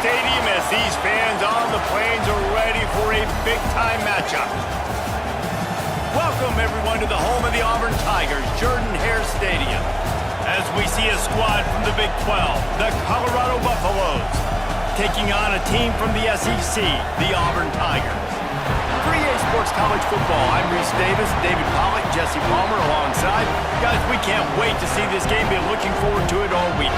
stadium as these fans on the plains are ready for a big-time matchup. Welcome, everyone, to the home of the Auburn Tigers, Jordan-Hare Stadium. As we see a squad from the Big 12, the Colorado Buffaloes, taking on a team from the SEC, the Auburn Tigers. For EA Sports College Football, I'm Reese Davis, David Pollack, Jesse Palmer alongside. Guys, we can't wait to see this game. Been looking forward to it all week.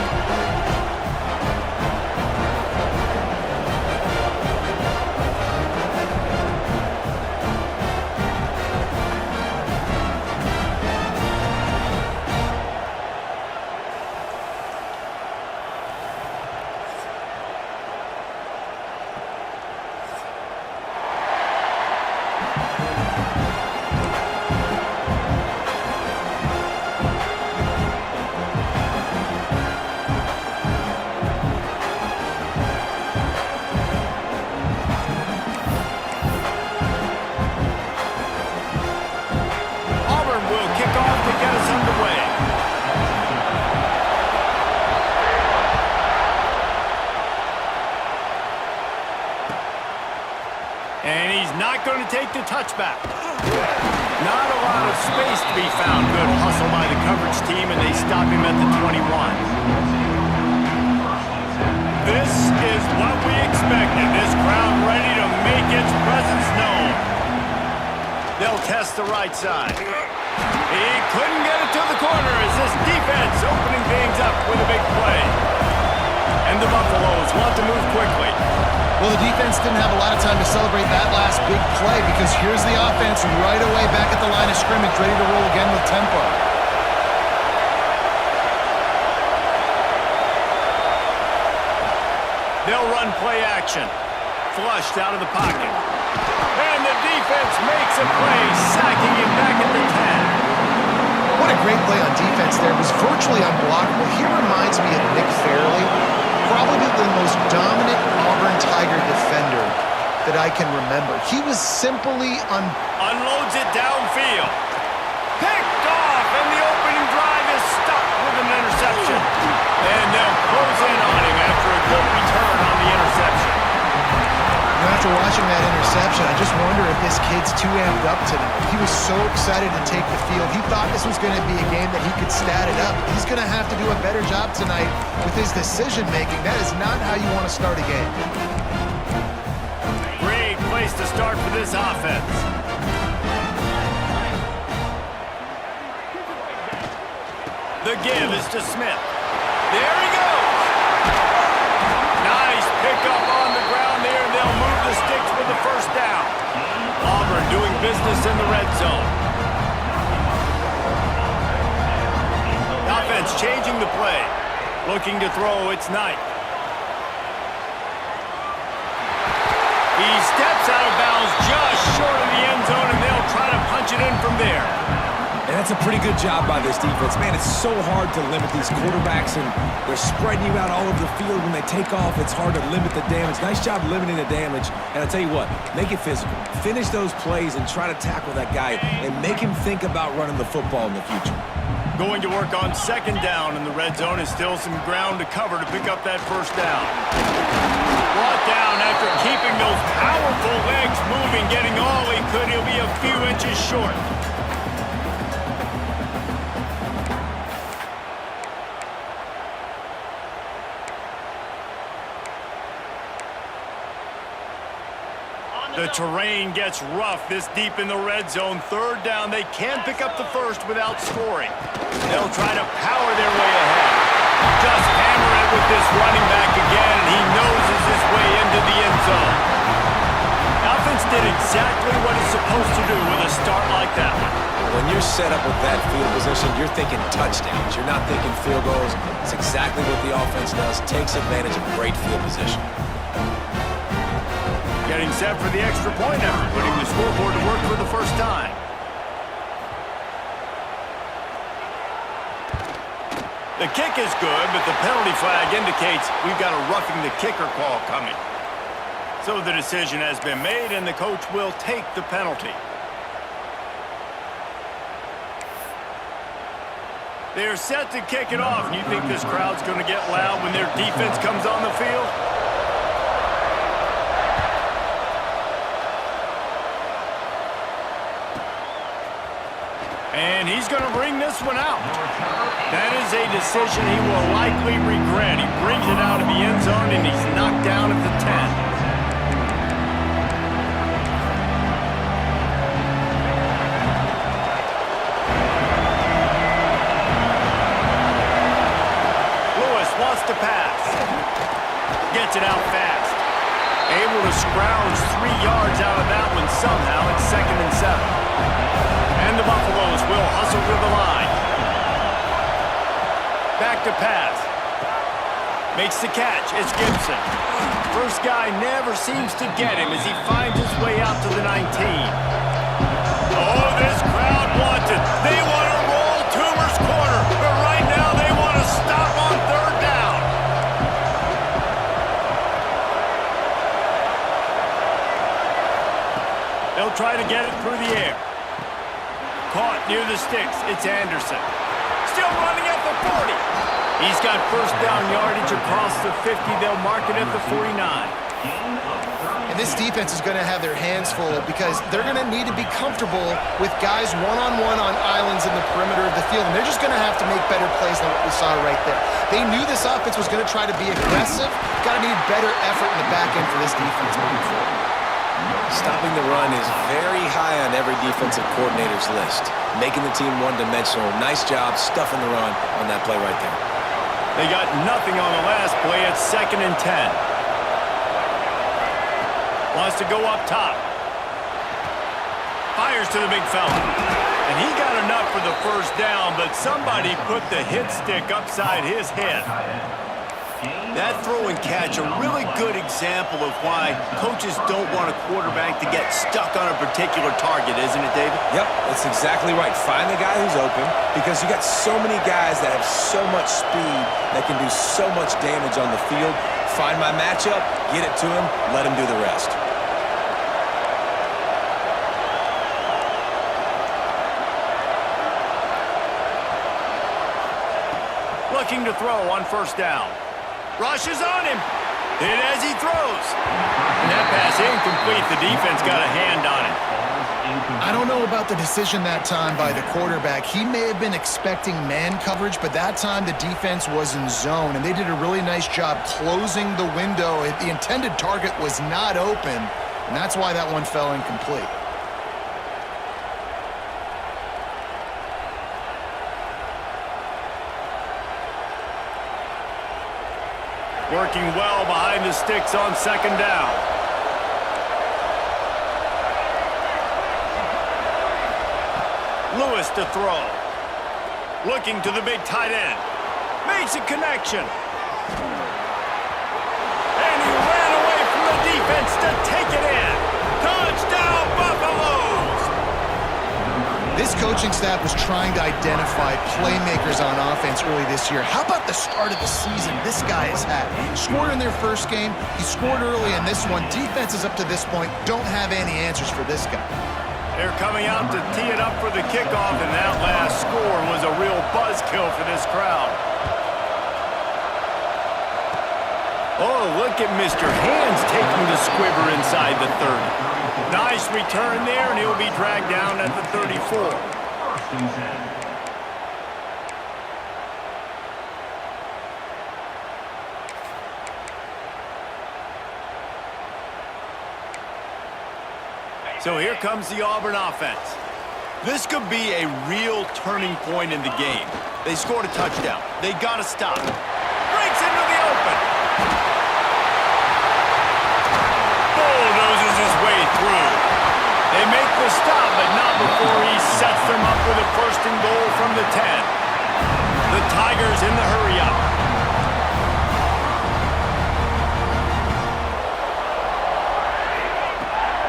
And he's not going to take the touchback. Not a lot of space to be found. Good hustle by the coverage team, and they stop him at the 21. This is what we expected. This crowd ready to make its presence known. They'll test the right side. He couldn't get it to the corner as this defense opening things up with a big play. And the Buffaloes want to move quickly. Well, the defense didn't have a lot of time to celebrate that last big play because here's the offense right away back at the line of scrimmage, ready to roll again with tempo. They'll run play action. Flushed out of the pocket. And the defense makes a play, sacking him back at the 10. What a great play on defense there. It was virtually unblockable. He reminds me of Nick Fairley, probably the most dominant Auburn Tiger defender that I can remember. He was simply unloads it downfield. Picked off, and the opening drive is stopped with an interception. And they'll close in on him after a good return on the interception. After watching that interception, I just wonder if this kid's too amped up tonight. He was so excited to take the field. He thought this was going to be a game that he could stat it up. He's going to have to do a better job tonight with his decision-making. That is not how you want to start a game. Great place to start for this offense. The give is to Smith. There he goes. Nice pickup on the ground there, and they'll move the sticks with the first down. Auburn doing business in the red zone. Offense changing the play. Looking to throw, it's Knight. He steps out of bounds just short of the end zone, and they'll try to punch it in from there. And that's a pretty good job by this defense. Man, it's so hard to limit these quarterbacks, and they're spreading you out all over the field. When they take off, it's hard to limit the damage. Nice job limiting the damage. And I'll tell you what, make it physical. Finish those plays and try to tackle that guy and make him think about running the football in the future. Going to work on second down in the red zone, and still some ground to cover to pick up that first down. Brought down after keeping those powerful legs moving, getting all he could. He'll be a few inches short. The terrain gets rough this deep in the red zone. Third down, they can't pick up the first without scoring. They'll try to power their way ahead. Just hammer it with this running back again, and he noses his way into the end zone. Offense did exactly what it's supposed to do with a start like that one. When you're set up with that field position, you're thinking touchdowns. You're not thinking field goals. It's exactly what the offense does. Takes advantage of great field position. Getting set for the extra point after putting the scoreboard to work for the first time. The kick is good, but the penalty flag indicates we've got a roughing the kicker call coming. So the decision has been made, and the coach will take the penalty. They're set to kick it off. And you think this crowd's going to get loud when their defense comes on the field? And he's going to bring this one out. That is a decision he will likely regret. He brings it out of the end zone, and he's knocked down at the 10. To pass. Gets it out fast. Able to scrounge 3 yards out of that one somehow. It's 2nd and 7. And the Buffaloes will hustle to the line. Back to pass. Makes the catch. It's Gibson. First guy never seems to get him as he finds his way out to the 19. Oh, this crowd wants it. They want to roll Toomer's corner. But right now they want to stop on 3rd down. They'll try to get it through the air. Caught near the sticks. It's Anderson. Still running at the 40. He's got first down yardage across the 50. They'll mark it at the 49. And this defense is going to have their hands full because they're going to need to be comfortable with guys one-on-one on islands in the perimeter of the field. And they're just going to have to make better plays than what we saw right there. They knew this offense was going to try to be aggressive. Got to need better effort in the back end for this defense moving forward. Stopping the run is very high on every defensive coordinator's list. Making the team one-dimensional. Nice job stuffing the run on that play right there. They got nothing on the last play. It's 2nd and 10. Wants to go up top. Fires to the big fella. And he got enough for the first down, but somebody put the hit stick upside his head. That throw and catch, a really good example of why coaches don't want a quarterback to get stuck on a particular target, isn't it, David? Yep, that's exactly right. Find the guy who's open because you got so many guys that have so much speed that can do so much damage on the field. Find my matchup, get it to him, let him do the rest. Looking to throw on first down. Rushes on him. Hit as he throws. And that pass incomplete. The defense got a hand on it. I don't know about the decision that time by the quarterback. He may have been expecting man coverage, but that time the defense was in zone, and they did a really nice job closing the window. The intended target was not open, and that's why that one fell incomplete. Working well behind the sticks on 2nd down. Lewis to throw. Looking to the big tight end. Makes a connection. And he ran away from the defense to take it in. Touchdown, Buffaloes! This coaching staff was trying to identify playmakers on offense early this year. How about the start of the season this guy has had? Scored in their first game. He scored early in this one. Defenses up to this point don't have any answers for this guy. They're coming out to tee it up for the kickoff, and that last score was a real buzzkill for this crowd. Oh, look at Mr. Hands taking the squibber inside the 30. Nice return there, and he'll be dragged down at the 34. So here comes the Auburn offense. This could be a real turning point in the game. They scored a touchdown. They got to stop. Breaks into the open. Bulldozes his way through. They make the stop, but not before he sets them up with a 1st and goal from the 10. The Tigers in the hurry-up.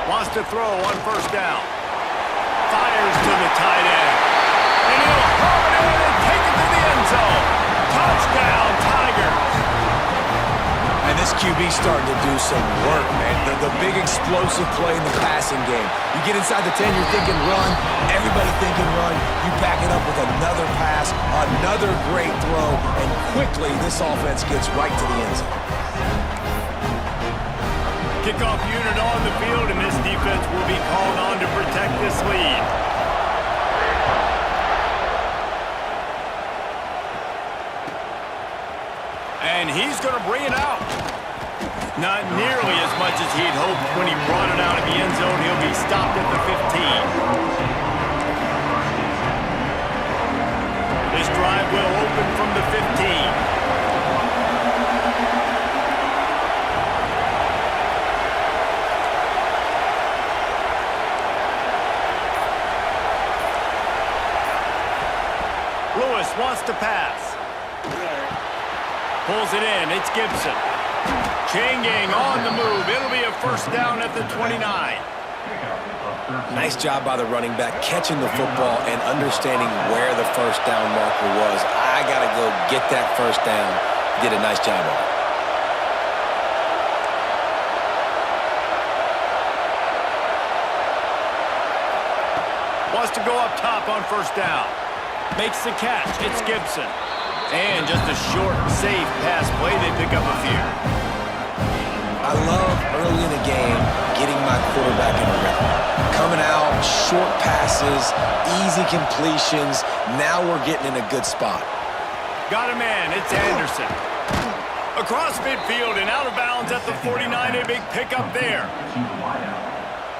Wants to throw on 1st down. Fires to the tight end. And he'll hurl it in and take it to the end zone. Touchdown, Tigers. And this QB's starting to do some work, man. The big explosive play in the passing game. You get inside the 10, you're thinking run. Everybody thinking run. You back it up with another pass, another great throw, and quickly this offense gets right to the end zone. Kickoff unit on the field, and this defense will be called on to protect this lead. And he's going to bring it out. Not nearly as much as he'd hoped when he brought it out of the end zone. He'll be stopped at the 15. This drive will open from the 15. Lewis wants to pass. Pulls it in. It's Gibson. Chain gang on the move. It'll be a first down at the 29. Nice job by the running back, catching the football and understanding where the first down marker was. I got to go get that first down. Did a nice job on it. Wants to go up top on first down. Makes the catch. It's Gibson. And just a short, safe pass play. They pick up a few. I love early in the game getting my quarterback in a rhythm. Coming out, short passes, easy completions. Now we're getting in a good spot. Got a man. It's Anderson. Across midfield and out of bounds at the 49. A big pickup there.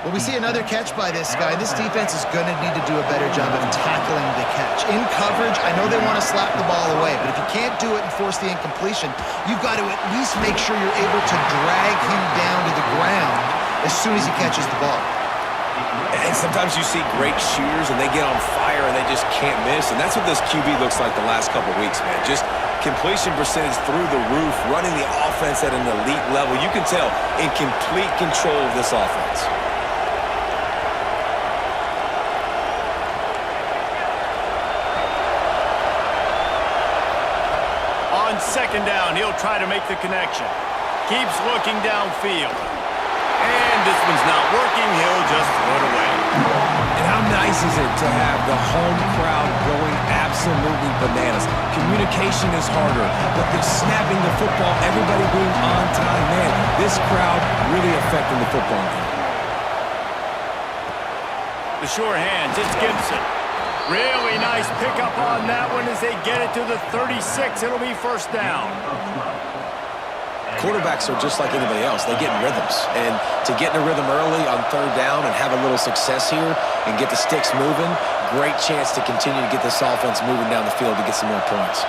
Well, we see another catch by this guy. This defense is going to need to do a better job of tackling the catch. In coverage, I know they want to slap the ball away, but if you can't do it and force the incompletion, you've got to at least make sure you're able to drag him down to the ground as soon as he catches the ball. And sometimes you see great shooters, and they get on fire, and they just can't miss. And that's what this QB looks like the last couple of weeks, man. Just completion percentage through the roof, running the offense at an elite level. You can tell in complete control of this offense. On second down, he'll try to make the connection. Keeps looking downfield. And this one's not working. He'll just throw it away. And how nice is it to have the home crowd going absolutely bananas? Communication is harder, but they're snapping the football, everybody being on time. Man, this crowd really affecting the football game. The sure hands, it's Gibson. Really nice pickup on that one as they get it to the 36. It'll be first down. Quarterbacks are just like anybody else. They get in rhythms. And to get in a rhythm early on third down and have a little success here and get the sticks moving, great chance to continue to get this offense moving down the field to get some more points.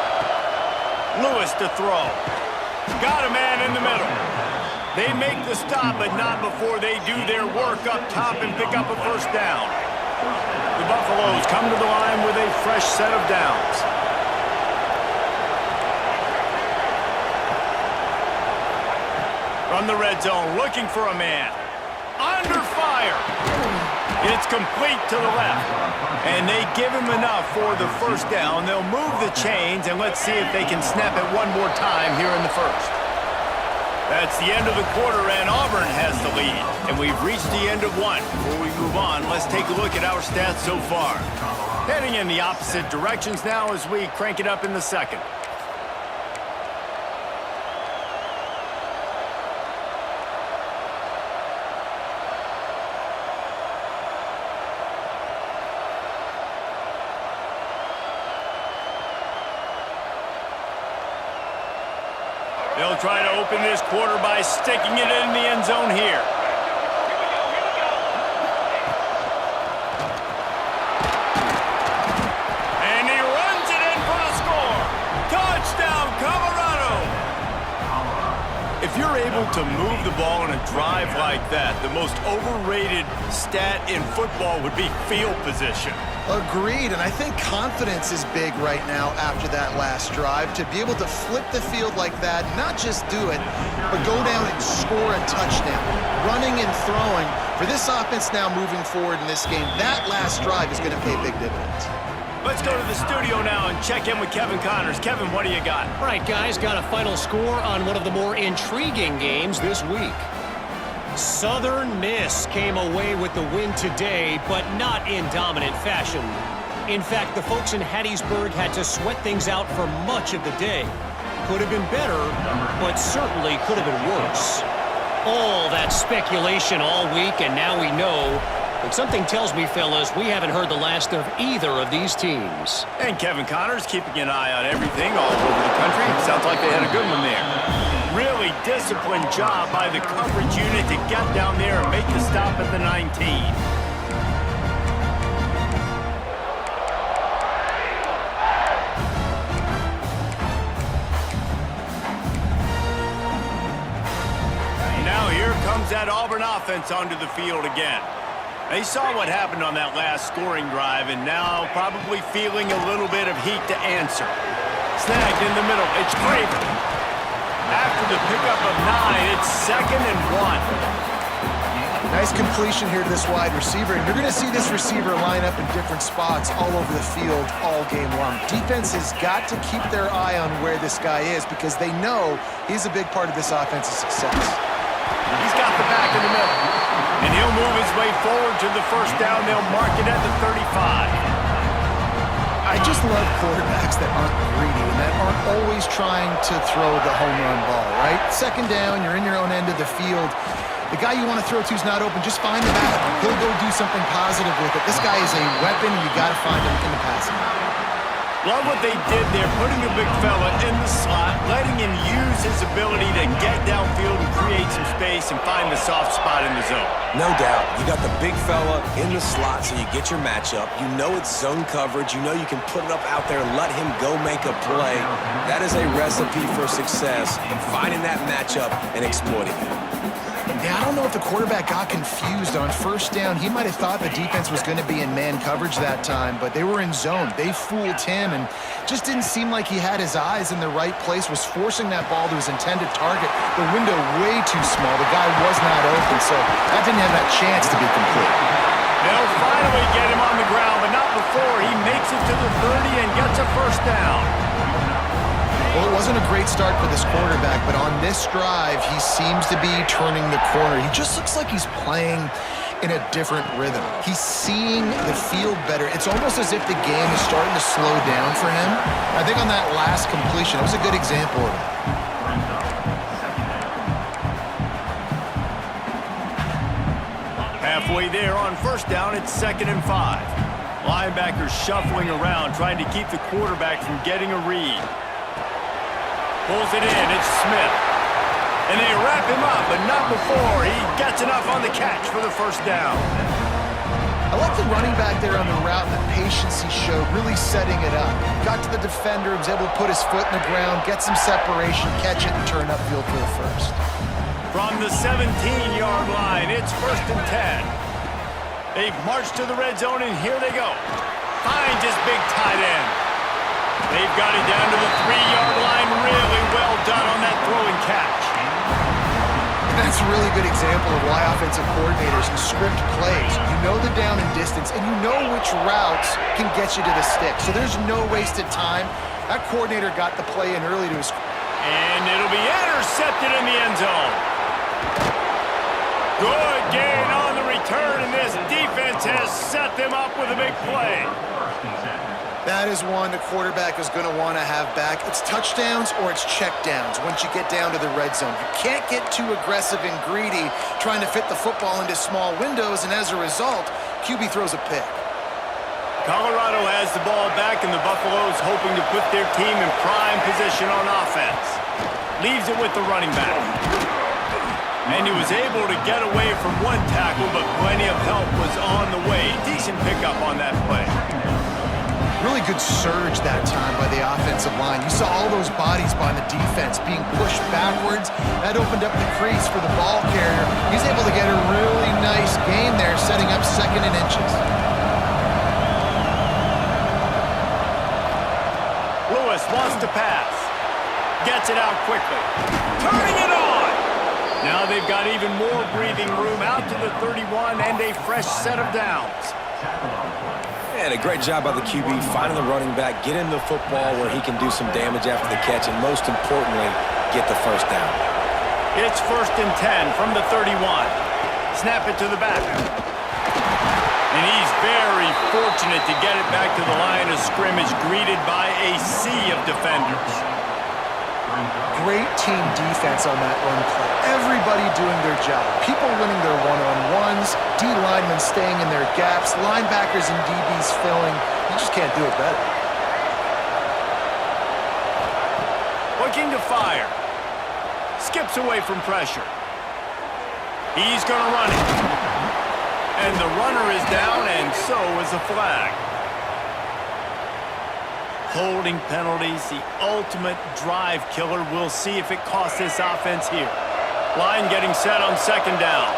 Lewis to throw. Got a man in the middle. They make the stop, but not before they do their work up top and pick up a first down. The Buffaloes come to the line with a fresh set of downs. From the red zone, looking for a man. Under fire. It's complete to the left. And they give him enough for the first down. They'll move the chains, and let's see if they can snap it one more time here in the first. That's the end of the quarter, and Auburn has the lead. And we've reached the end of one. Before we move on, let's take a look at our stats so far. Heading in the opposite directions now as we crank it up in the second. They'll try to open this quarter by sticking it in the end zone here. And he runs it in for the score. Touchdown, Colorado! If you're able to move the ball in a drive like that, the most overrated stat in football would be field position. Agreed, and I think confidence is big right now after that last drive. To be able to flip the field like that, not just do it, but go down and score a touchdown. Running and throwing. For this offense now moving forward in this game, that last drive is going to pay big dividends. Let's go to the studio now and check in with Kevin Connors. Kevin, what do you got? All right, guys, got a final score on one of the more intriguing games this week. Southern Miss came away with the win today, but not in dominant fashion. In fact, the folks in Hattiesburg had to sweat things out for much of the day. Could have been better, but certainly could have been worse. All that speculation all week, and now we know But something tells me, fellas, we haven't heard the last of either of these teams. And Kevin Connor's keeping an eye on everything all over the country. Sounds like they had a good one there. Really disciplined job by the coverage unit to get down there and make the stop at the 19. Now here comes that Auburn offense onto the field again. They saw what happened on that last scoring drive and now probably feeling a little bit of heat to answer. Snagged in the middle. It's Craven. After the pickup of 9, it's 2nd and 1. Nice completion here to this wide receiver, and you're going to see this receiver line up in different spots all over the field all game long. Defense has got to keep their eye on where this guy is because they know he's a big part of this offense's success. He's got the back in the middle, and he'll move his way forward to the first down. They'll mark it at the 35. I just love quarterbacks that aren't greedy and that aren't always trying to throw the home run ball, right? 2nd down, you're in your own end of the field. The guy you want to throw to is not open. Just find him out. He'll go do something positive with it. This guy is a weapon, and you got to find him in the passing. Love what they did there, putting a big fella in the slot, letting him use his ability to get downfield and create some space and find the soft spot in the zone. No doubt. You got the big fella in the slot, so you get your matchup. You know it's zone coverage. You know you can put it up out there and let him go make a play. That is a recipe for success in finding that matchup and exploiting it. Yeah, I don't know if the quarterback got confused on 1st down. He might have thought the defense was going to be in man coverage that time, but they were in zone. They fooled him and just didn't seem like he had his eyes in the right place, was forcing that ball to his intended target. The window way too small. The guy was not open, so that didn't have that chance to be complete. They'll finally get him on the ground, but not before he makes it to the 30 and gets a 1st down. Well, it wasn't a great start for this quarterback, but on this drive, he seems to be turning the corner. He just looks like he's playing in a different rhythm. He's seeing the field better. It's almost as if the game is starting to slow down for him. I think on that last completion, it was a good example of it. Halfway there on 1st down, it's 2nd and 5. Linebackers shuffling around, trying to keep the quarterback from getting a read. Pulls it in, it's Smith. And they wrap him up, but not before he gets enough on the catch for the 1st down. I like the running back there on the route and the patience he showed, really setting it up. Got to the defender, was able to put his foot in the ground, get some separation, catch it, and turn upfield for the 1st. From the 17-yard line, it's 1st and 10. They've marched to the red zone, and here they go. Finds his big tight end. They've got it down to the 3-yard line. Really well done on that throw and catch. That's a really good example of why offensive coordinators can script plays. You know the down and distance, and you know which routes can get you to the stick. So there's no wasted time. That coordinator got the play in early to his... And it'll be intercepted in the end zone. Good gain on the return, and this defense has set them up with a big play. That is one the quarterback is going to want to have back. It's touchdowns or it's checkdowns once you get down to the red zone. You can't get too aggressive and greedy trying to fit the football into small windows, and as a result, QB throws a pick. Colorado has the ball back, and the Buffaloes hoping to put their team in prime position on offense. Leaves it with the running back. And he was able to get away from one tackle, but plenty of help was on the way. Decent pickup on that play. Really good surge that time by the offensive line. You saw all those bodies by the defense being pushed backwards. That opened up the crease for the ball carrier. He's able to get a really nice gain there, setting up 2nd and inches. Lewis wants to pass. Gets it out quickly. Turning it on! Now they've got even more breathing room out to the 31 and a fresh set of downs. And a great job by the QB finding the running back, get him the football where he can do some damage after the catch, and most importantly, get the 1st down. It's 1st and 10 from the 31. Snap it to the back. And he's very fortunate to get it back to the line of scrimmage, greeted by a sea of defenders. Great team defense on that run play. Everybody doing their job. People winning their one-on-ones, D linemen line, staying in their gaps, linebackers and DBs filling. You just can't do it better. Looking to fire. Skips away from pressure. He's going to run it. And the runner is down, and so is a flag. Holding penalties, the ultimate drive killer. We'll see if it costs this offense here. Line getting set on second down.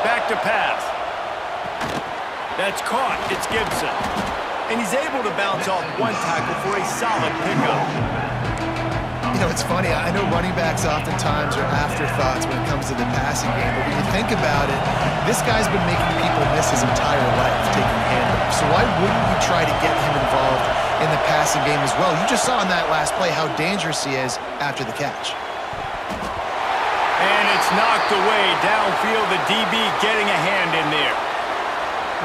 Back to pass. That's caught. It's Gibson. And he's able to bounce off one tackle for a solid pickup. You know, it's funny. I know running backs oftentimes are afterthoughts when it comes to the passing game, but when you think about it, this guy's been making people miss his entire life taking handoffs. So why wouldn't you try to get him involved in the passing game as well? You just saw in that last play how dangerous he is after the catch. And it's knocked away downfield. The DB getting a hand in there.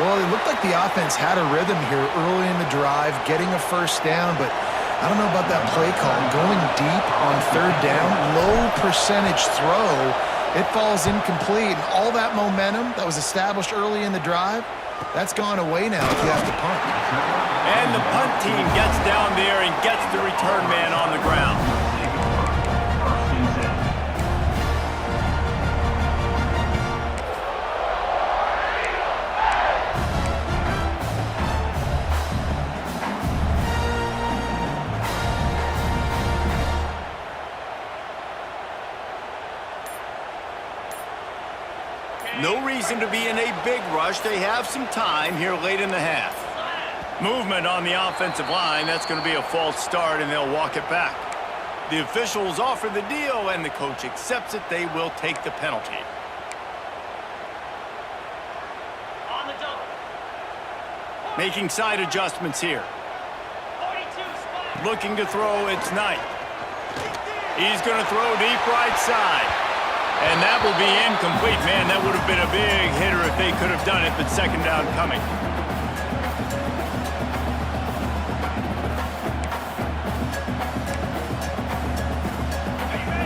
Well, it looked like the offense had a rhythm here early in the drive, getting a first down, but I don't know about that play call. Going deep on third down, low percentage throw, it falls incomplete. And all that momentum that was established early in the drive, that's gone away now if you have to punt. And the punt team gets down there and gets the return man on the ground. No reason to be in a big rush. They have some time here late in the half. Movement on the offensive line. That's going to be a false start, and they'll walk it back. The officials offer the deal, and the coach accepts it. They will take the penalty. On the double. Making side adjustments here. 42 looking to throw. It's Knight. He's going to throw deep right side. And that will be incomplete. Man, that would have been a big hitter if they could have done it, but second down coming.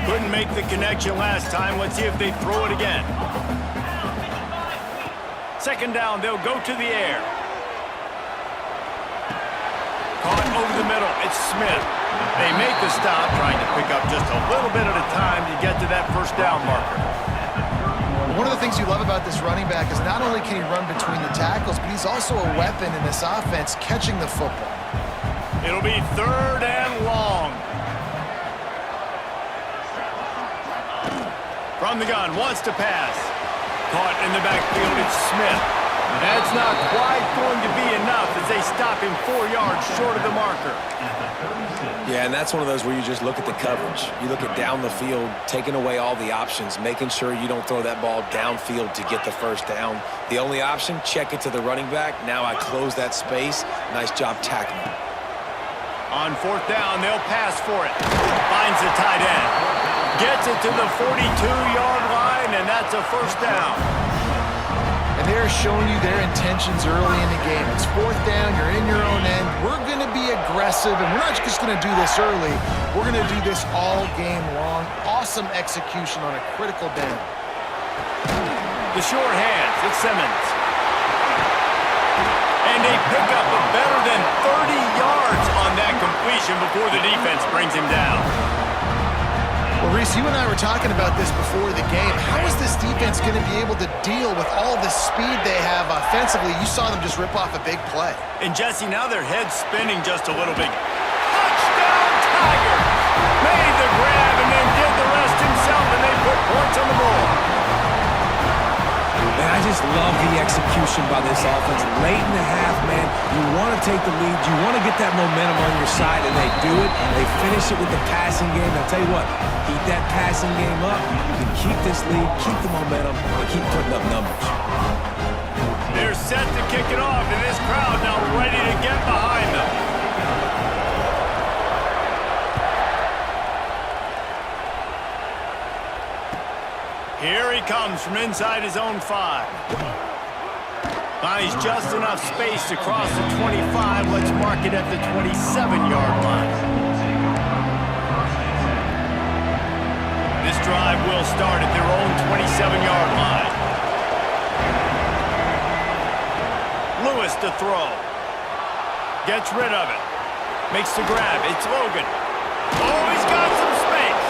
Couldn't make the connection last time. Let's see if they throw it again. Second down, they'll go to the air. Caught over the middle. It's Smith. They make the stop, trying to pick up just a little bit at a time to get to that first down marker. One of the things you love about this running back is not only can he run between the tackles, but he's also a weapon in this offense catching the football. It'll be third and long. From the gun, wants to pass. Caught in the backfield, it's Smith. That's not quite going to be enough as they stop him 4 yards short of the marker. Yeah, and that's one of those where you just look at the coverage. You look at down the field, taking away all the options, making sure you don't throw that ball downfield to get the first down. The only option, check it to the running back. Now I close that space. Nice job tackling. On fourth down, they'll pass for it. Finds the tight end. Gets it to the 42-yard line, and that's a first down. And they're showing you their intentions early in the game. It's fourth down, you're in your own end. We're going to be aggressive, and we're not just going to do this early. We're going to do this all game long. Awesome execution on a critical down. The short hands, it's Simmons. And a pickup of better than 30 yards on that completion before the defense brings him down. Well, Reese, you and I were talking about this before the game. How is this defense going to be able to deal with all the speed they have offensively? You saw them just rip off a big play. And, Jesse, now their head's spinning just a little bit. Touchdown, Tigers! Made the grab and then did the rest himself, and they put points on the board. Man, I just love the execution by this offense. Late in the half, man, you want to take the lead. You want to get that momentum on your side, and they do it. They finish it with the passing game. I'll tell you what, keep that passing game up. You can keep this lead, keep the momentum, and keep putting up numbers. They're set to kick it off, and this crowd now ready to get behind them. Here he comes from inside his own 5. Buys just enough space to cross the 25. Let's mark it at the 27-yard line. This drive will start at their own 27-yard line. Lewis to throw. Gets rid of it. Makes the grab. It's Logan. Oh, he's got some space.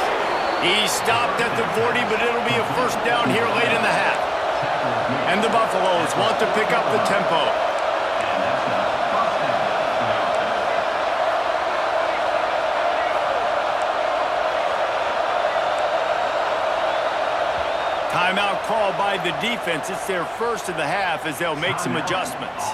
He stopped at the 40, but it'll be a first down here late in the half. And the Buffaloes want to pick up the tempo. Timeout called by the defense. It's their first of the half as they'll make some adjustments.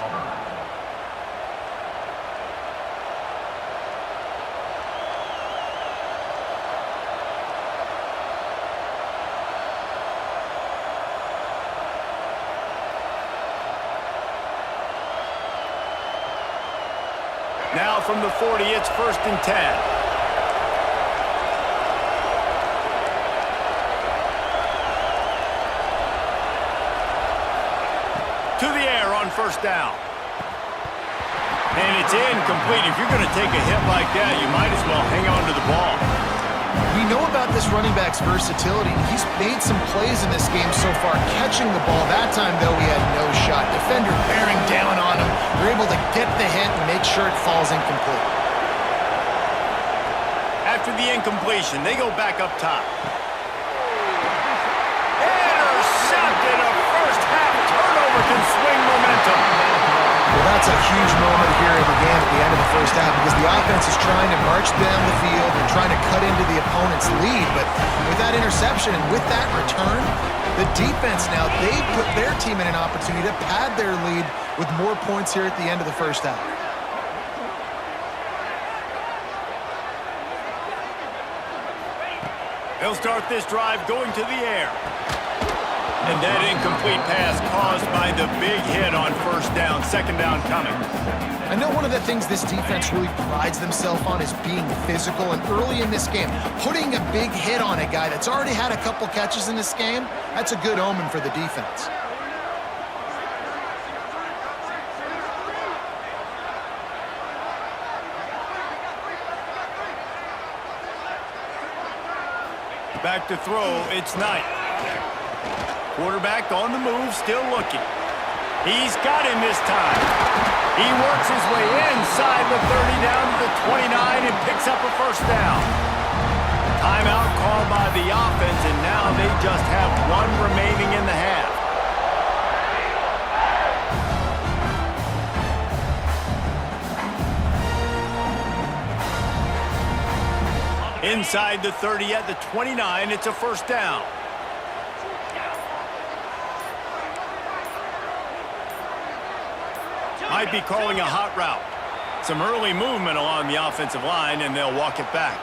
Now from the 40, it's 1st and 10. To the air on 1st down. And it's incomplete. If you're going to take a hit like that, you might as well hang on to the ball. We know about this running back's versatility. He's made some plays in this game so far, catching the ball. That time, though, he had no shot. Defender bearing down on him. They're able to get the hit and make sure it falls incomplete. After the incompletion, they go back up top. Intercepted. A first-half turnover can swing momentum. Well, that's a huge moment here in the game at the end of the first half because the offense is trying to march down the field and trying to cut into the opponent's lead. But with that interception and with that return, the defense now, they put their team in an opportunity to pad their lead with more points here at the end of the first half. They'll start this drive going to the air. And that incomplete pass caused by the big hit on 1st down. 2nd down coming. I know one of the things this defense really prides themselves on is being physical. And early in this game, putting a big hit on a guy that's already had a couple catches in this game, that's a good omen for the defense. Back to throw, it's Knight. Quarterback on the move, still looking. He's got him this time. He works his way inside the 30 down to the 29 and picks up a 1st down. Timeout called by the offense, and now they just have one remaining in the half. Inside the 30 at the 29, it's a 1st down. Might be calling a hot route. Some early movement along the offensive line, and they'll walk it back.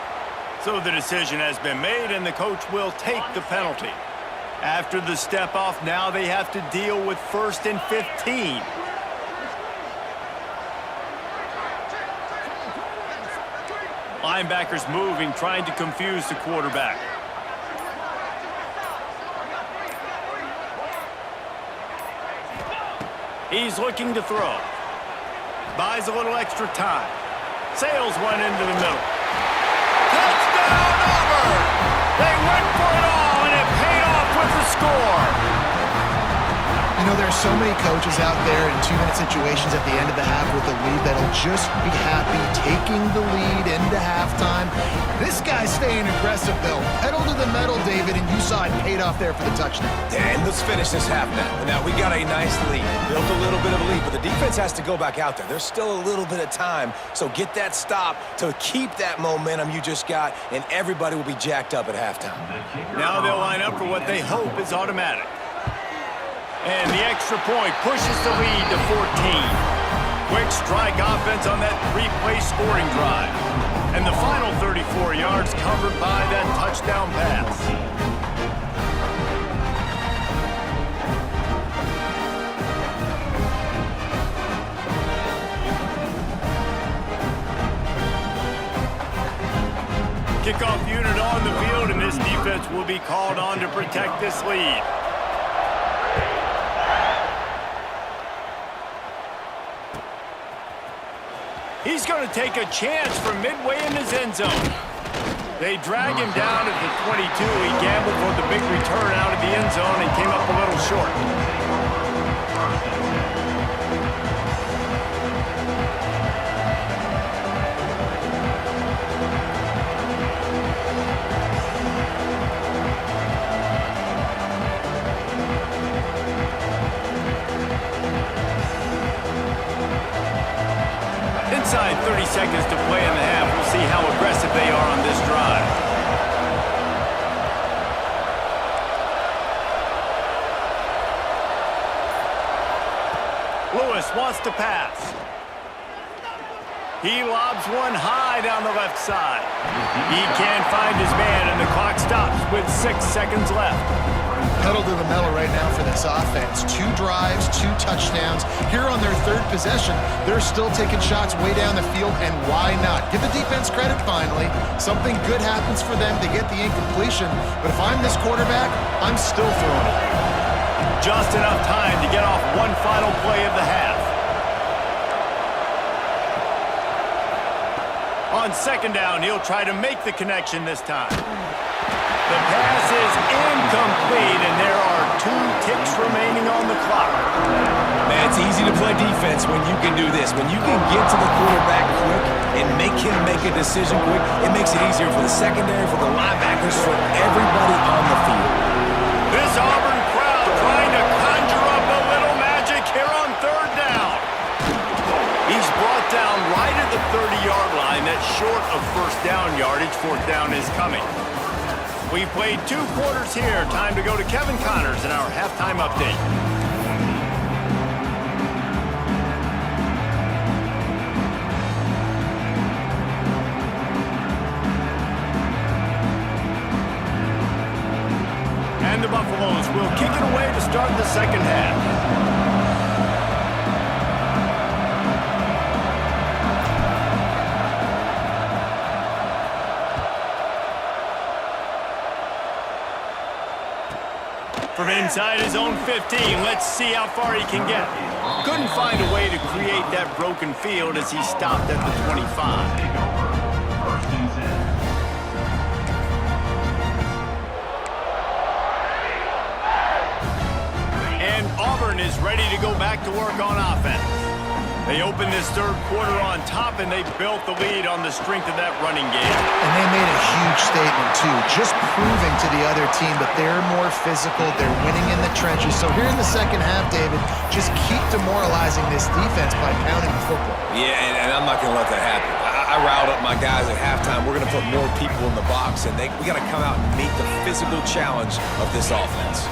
So the decision has been made, and the coach will take the penalty. After the step off, now they have to deal with 1st and 15. Linebackers moving, trying to confuse the quarterback. He's looking to throw. Buys a little extra time. Sails one into the middle. Touchdown, Auburn! They went for it all, and it paid off with the score. You know, there's so many coaches out there in 2-minute situations at the end of the half with a lead that'll just be happy taking the lead into halftime. This guy's staying aggressive, though. Pedal to the metal, David, and you saw it paid off there for the touchdown. And let's finish this half now. Now, we got a nice lead. Built a little bit of a lead, but the defense has to go back out there. There's still a little bit of time, so get that stop to keep that momentum you just got, and everybody will be jacked up at halftime. Now they'll line up for what they hope is automatic. And the extra point pushes the lead to 14. Quick strike offense on that 3-play scoring drive. And the final 34 yards covered by that touchdown pass. Kickoff unit on the field, and this defense will be called on to protect this lead. He's going to take a chance from midway in his end zone. They drag him down at the 22. He gambled for the big return out of the end zone and came up a little short. Inside 30 seconds to play in the half. We'll see how aggressive they are on this drive. Lewis wants to pass. He lobs one high down the left side. He can't find his man, and the clock stops with 6 seconds left. Pedal to the metal right now for this offense. 2 drives, 2 touchdowns. Here on their 3rd possession, they're still taking shots way down the field, and why not? Give the defense credit finally. Something good happens for them. They get the incompletion, but if I'm this quarterback, I'm still throwing it. Just enough time to get off one final play of the half. On 2nd down, he'll try to make the connection this time. The pass is incomplete, and there are 2 ticks remaining on the clock. Man, it's easy to play defense when you can do this. When you can get to the quarterback quick and make him make a decision quick, it makes it easier for the secondary, for the linebackers, for everybody on the field. This Auburn crowd trying to conjure up a little magic here on 3rd down. He's brought down right at the 30-yard line. That's short of 1st down yardage. 4th down is coming. We played 2 quarters here. Time to go to Kevin Connors in our halftime update. And the Buffaloes will kick it away to start the 2nd half. From inside his own 15, let's see how far he can get. Couldn't find a way to create that broken field as he stopped at the 25. And Auburn is ready to go back to work on offense. They opened this 3rd quarter on top, and they built the lead on the strength of that running game. And they made a huge statement, too, just proving to the other team that they're more physical, they're winning in the trenches. So here in the 2nd half, David, just keep demoralizing this defense by pounding the football. Yeah, and I'm not going to let that happen. I riled up my guys at halftime. We're going to put more people in the box, and we got to come out and meet the physical challenge of this offense.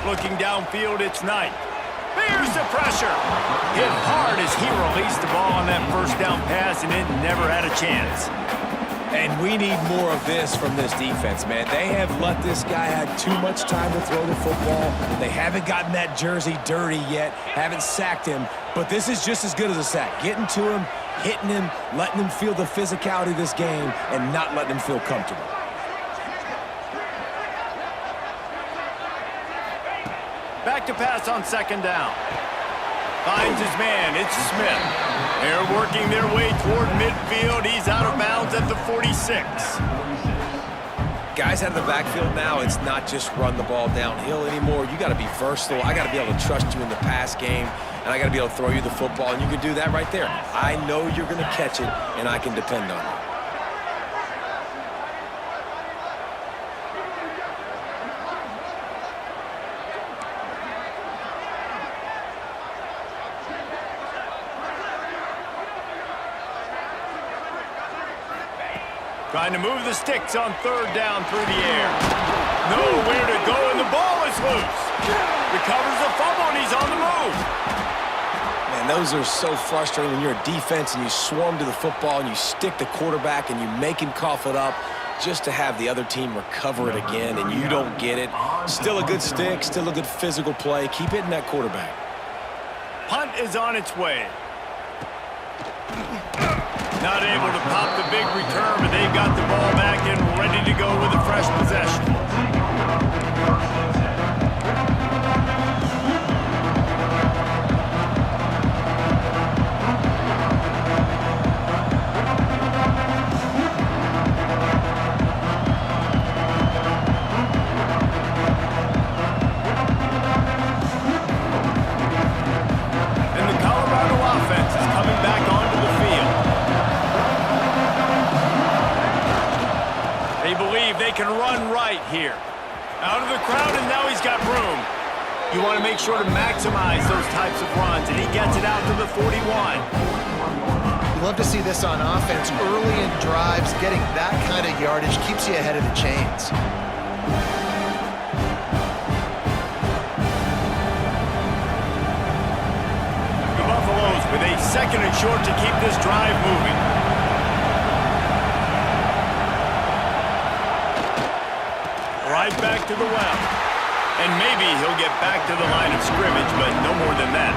Looking downfield, it's Knight. There's the pressure. Hit hard as he released the ball on that 1st down pass, and it never had a chance. And we need more of this from this defense, man. They have let this guy have too much time to throw the football. They haven't gotten that jersey dirty yet, haven't sacked him. But this is just as good as a sack. Getting to him, hitting him, letting him feel the physicality of this game, and not letting him feel comfortable. Back to pass on 2nd down. Finds his man. It's Smith. They're working their way toward midfield. He's out of bounds at the 46. Guys out of the backfield now, it's not just run the ball downhill anymore. You got to be versatile. I got to be able to trust you in the pass game, and I got to be able to throw you the football, and you can do that right there. I know you're going to catch it, and I can depend on it. Trying to move the sticks on 3rd down through the air. Nowhere to go, and the ball is loose. Recovers the fumble, and he's on the move. Man, those are so frustrating when you're a defense and you swarm to the football and you stick the quarterback and you make him cough it up just to have the other team recover it again, and you don't get it. Still a good stick, still a good physical play. Keep hitting that quarterback. Punt is on its way. Not able to pop the big return, but they've got the ball back and ready to go with a fresh possession. Out of the crowd, and now he's got room. You want to make sure to maximize those types of runs, and he gets it out to the 41. You love to see this on offense. Early in drives, getting that kind of yardage keeps you ahead of the chains. The Buffaloes with a 2nd and short to keep this drive moving. Right back to the well. And maybe he'll get back to the line of scrimmage, but no more than that.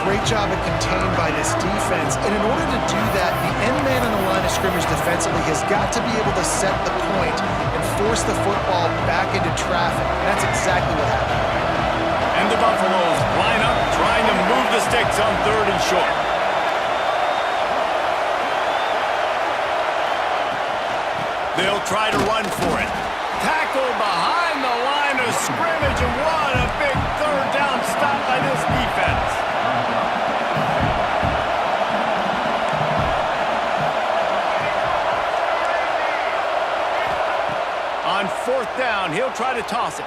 Great job at contained by this defense. And in order to do that, the end man on the line of scrimmage defensively has got to be able to set the point and force the football back into traffic. That's exactly what happened. And the Buffaloes line up, trying to move the sticks on 3rd and short. They'll try to run for it. Tackle behind the line of scrimmage, and what a big 3rd down stop by this defense. On 4th down, he'll try to toss it.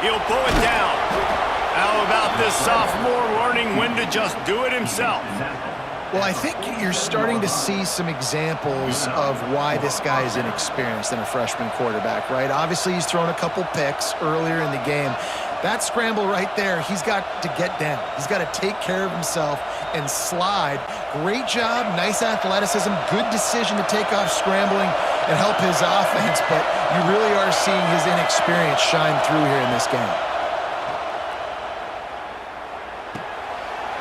He'll pull it down. How about this sophomore learning when to just do it himself? Well, I think you're starting to see some examples of why this guy is inexperienced in a freshman quarterback, right? Obviously, he's thrown a couple picks earlier in the game. That scramble right there, he's got to get down. He's got to take care of himself and slide. Great job, nice athleticism, good decision to take off scrambling and help his offense, but you really are seeing his inexperience shine through here in this game.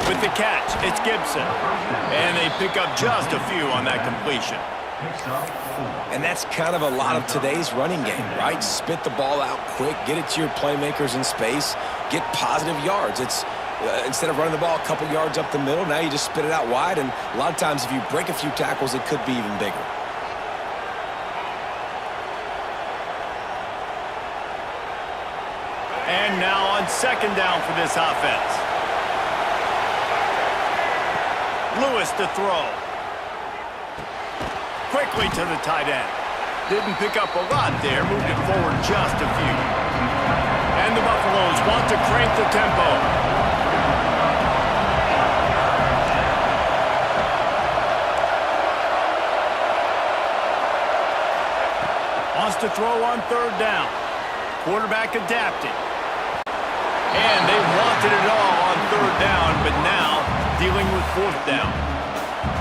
With the catch, it's Gibson. And they pick up just a few on that completion. And that's kind of a lot of today's running game, right? Spit the ball out quick, get it to your playmakers in space, get positive yards. It's instead of running the ball a couple yards up the middle, now you just spit it out wide, and a lot of times if you break a few tackles, it could be even bigger. And now on 2nd down for this offense. Lewis to throw. Quickly to the tight end. Didn't pick up a lot there, moved it forward just a few. And the Buffaloes want to crank the tempo. Wants to throw on 3rd down. Quarterback adapting. And they wanted it all on 3rd down, but now dealing with 4th down.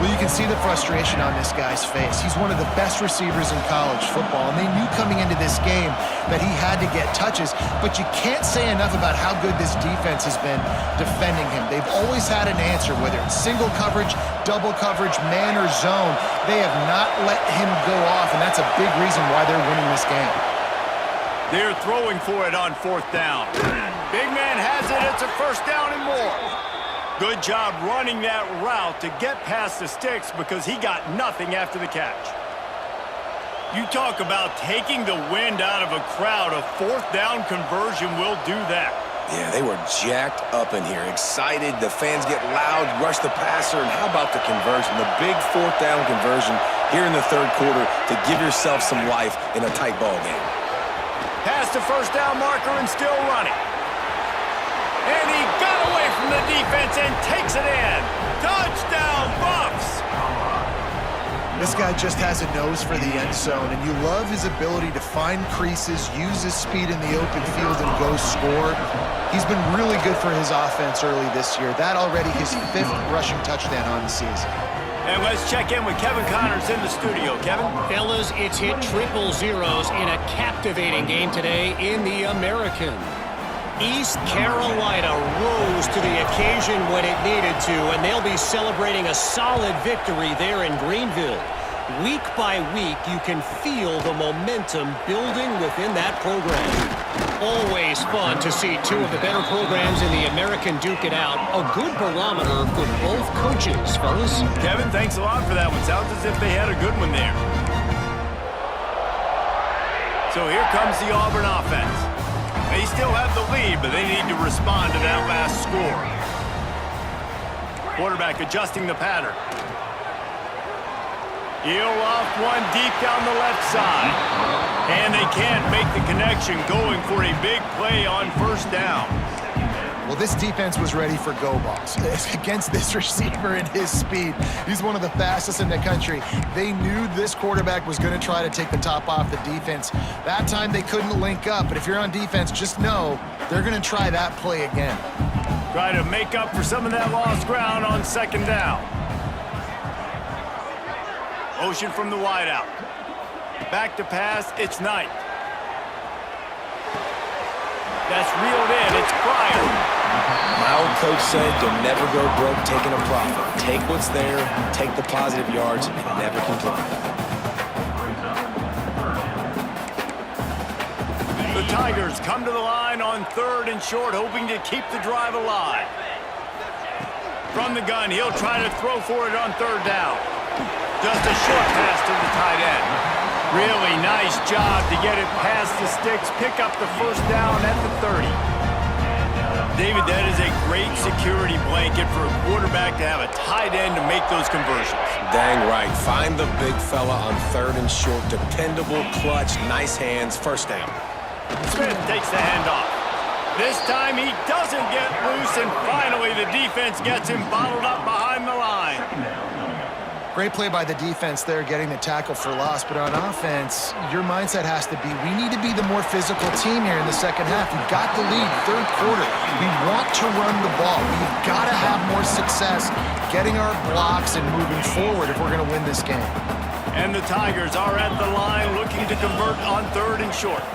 Well, you can see the frustration on this guy's face. He's one of the best receivers in college football, and they knew coming into this game that he had to get touches, but you can't say enough about how good this defense has been defending him. They've always had an answer, whether it's single coverage, double coverage, man or zone. They have not let him go off, and that's a big reason why they're winning this game. They're throwing for it on 4th down. Big man has it. It's a 1st down and more. Good job running that route to get past the sticks because he got nothing after the catch. You talk about taking the wind out of a crowd. A 4th down conversion will do that. Yeah, they were jacked up in here, excited. The fans get loud, rush the passer, and how about the conversion? The big 4th down conversion here in the 3rd quarter to give yourself some life in a tight ball game. Past the 1st down marker and still running. And he got away from the defense and takes it in. Touchdown, Buffs! This guy just has a nose for the end zone, and you love his ability to find creases, use his speed in the open field, and go score. He's been really good for his offense early this year. That already his 5th rushing touchdown on the season. And let's check in with Kevin Connors in the studio. Kevin? Fellas, it's hit triple zeros in a captivating game today in the American. East Carolina rose to the occasion when it needed to, and they'll be celebrating a solid victory there in Greenville. Week by week, you can feel the momentum building within that program. Always fun to see two of the better programs in the American duke it out. A good barometer for both coaches, fellas. Kevin, thanks a lot for that one. Sounds as if they had a good one there. So here comes the Auburn offense. They still have the lead, but they need to respond to that last score. Quarterback adjusting the pattern. He'll loft one deep down the left side. And they can't make the connection, going for a big play on first down. Well, this defense was ready for go balls against this receiver and his speed. He's one of the fastest in the country. They knew this quarterback was going to try to take the top off the defense. That time they couldn't link up, but if you're on defense, just know they're going to try that play again. Try to make up for some of that lost ground on second down. Motion from the wideout. Back to pass, it's Knight. That's reeled in, it's Pryor. My old coach said you'll never go broke taking a profit. Take what's there, take the positive yards, and never complain. The Tigers come to the line on third and short, hoping to keep the drive alive. From the gun, he'll try to throw for it on third down. Just a short pass to the tight end. Really nice job to get it past the sticks, pick up the first down at the 30. David, that is a great security blanket for a quarterback to have a tight end to make those conversions. Dang right. Find the big fella on third and short. Dependable, clutch, nice hands, first down. Smith takes the handoff. This time he doesn't get loose, and finally the defense gets him bottled up behind the line. Great play by the defense there, getting the tackle for loss. But on offense, your mindset has to be, we need to be the more physical team here in the second half. We've got the lead, third quarter. We want to run the ball. We've got to have more success getting our blocks and moving forward if we're going to win this game. And the Tigers are at the line looking to convert on third and short.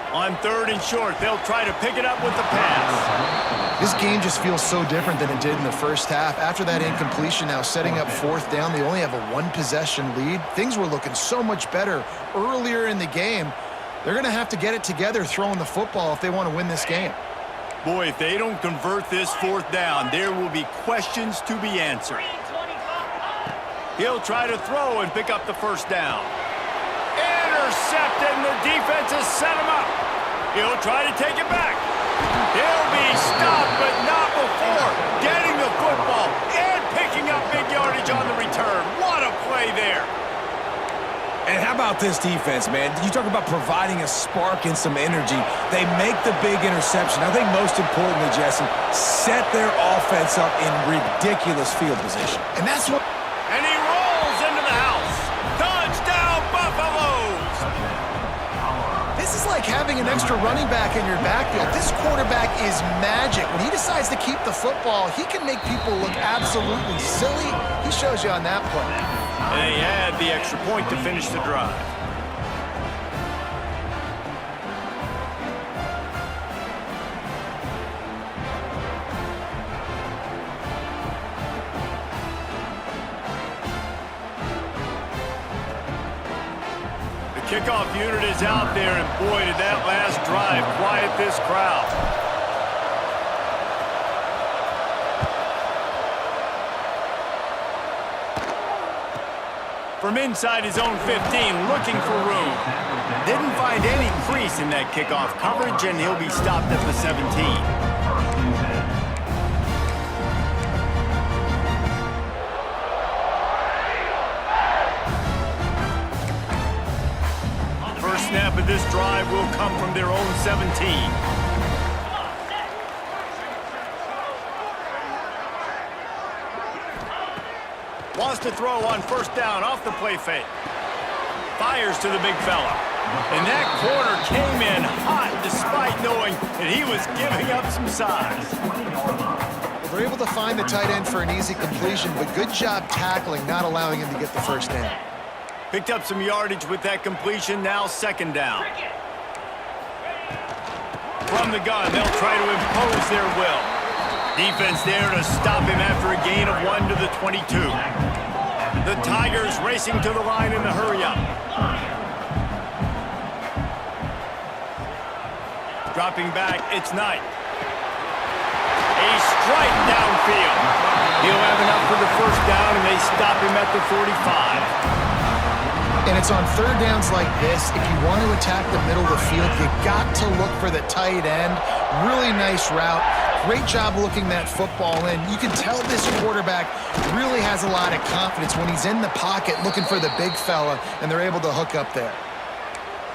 On third and short, they'll try to pick it up with the pass. This game just feels so different than it did in the first half. After that incompletion, now setting up fourth down, they only have a one-possession lead. Things were looking so much better earlier in the game. They're going to have to get it together throwing the football if they want to win this game. Boy, if they don't convert this fourth down, there will be questions to be answered. He'll try to throw and pick up the first down. Intercepted, and the defense has set him up. He'll try to take it back. He'll be stopped, but not before getting the football and picking up big yardage on the return. What a play there. And how about this defense, man? You talk about providing a spark and some energy. They make the big interception. I think most importantly, Jesse, set their offense up in ridiculous field position. And that's what... And he rolls into the house. Touchdown, Buffaloes! This is like having an extra running back in your backfield. This quarterback is magic. When he decides to keep the football, he can make people look absolutely silly. He shows you on that play. And they had the extra point to finish the drive. The kickoff unit is out there, and boy, did that last drive quiet this crowd. From inside his own 15, looking for room. Didn't find any crease in that kickoff coverage, and he'll be stopped at the 17. First snap of this drive will come from their own 17. Wants to throw on first down off the play fake. Fires to the big fella. And that corner came in hot despite knowing that he was giving up some size. Well, they're able to find the tight end for an easy completion, but good job tackling, not allowing him to get the first down. Picked up some yardage with that completion, now second down. From the gun, they'll try to impose their will. Defense there to stop him after a gain of 1 to the 22. The Tigers racing to the line in the hurry-up. Dropping back, it's Knight. A strike downfield. He'll have enough for the first down, and they stop him at the 45. And it's on third downs like this, if you want to attack the middle of the field, you got to look for the tight end. Really nice route. Great job looking that football in. You can tell this quarterback really has a lot of confidence when he's in the pocket looking for the big fella, and they're able to hook up there.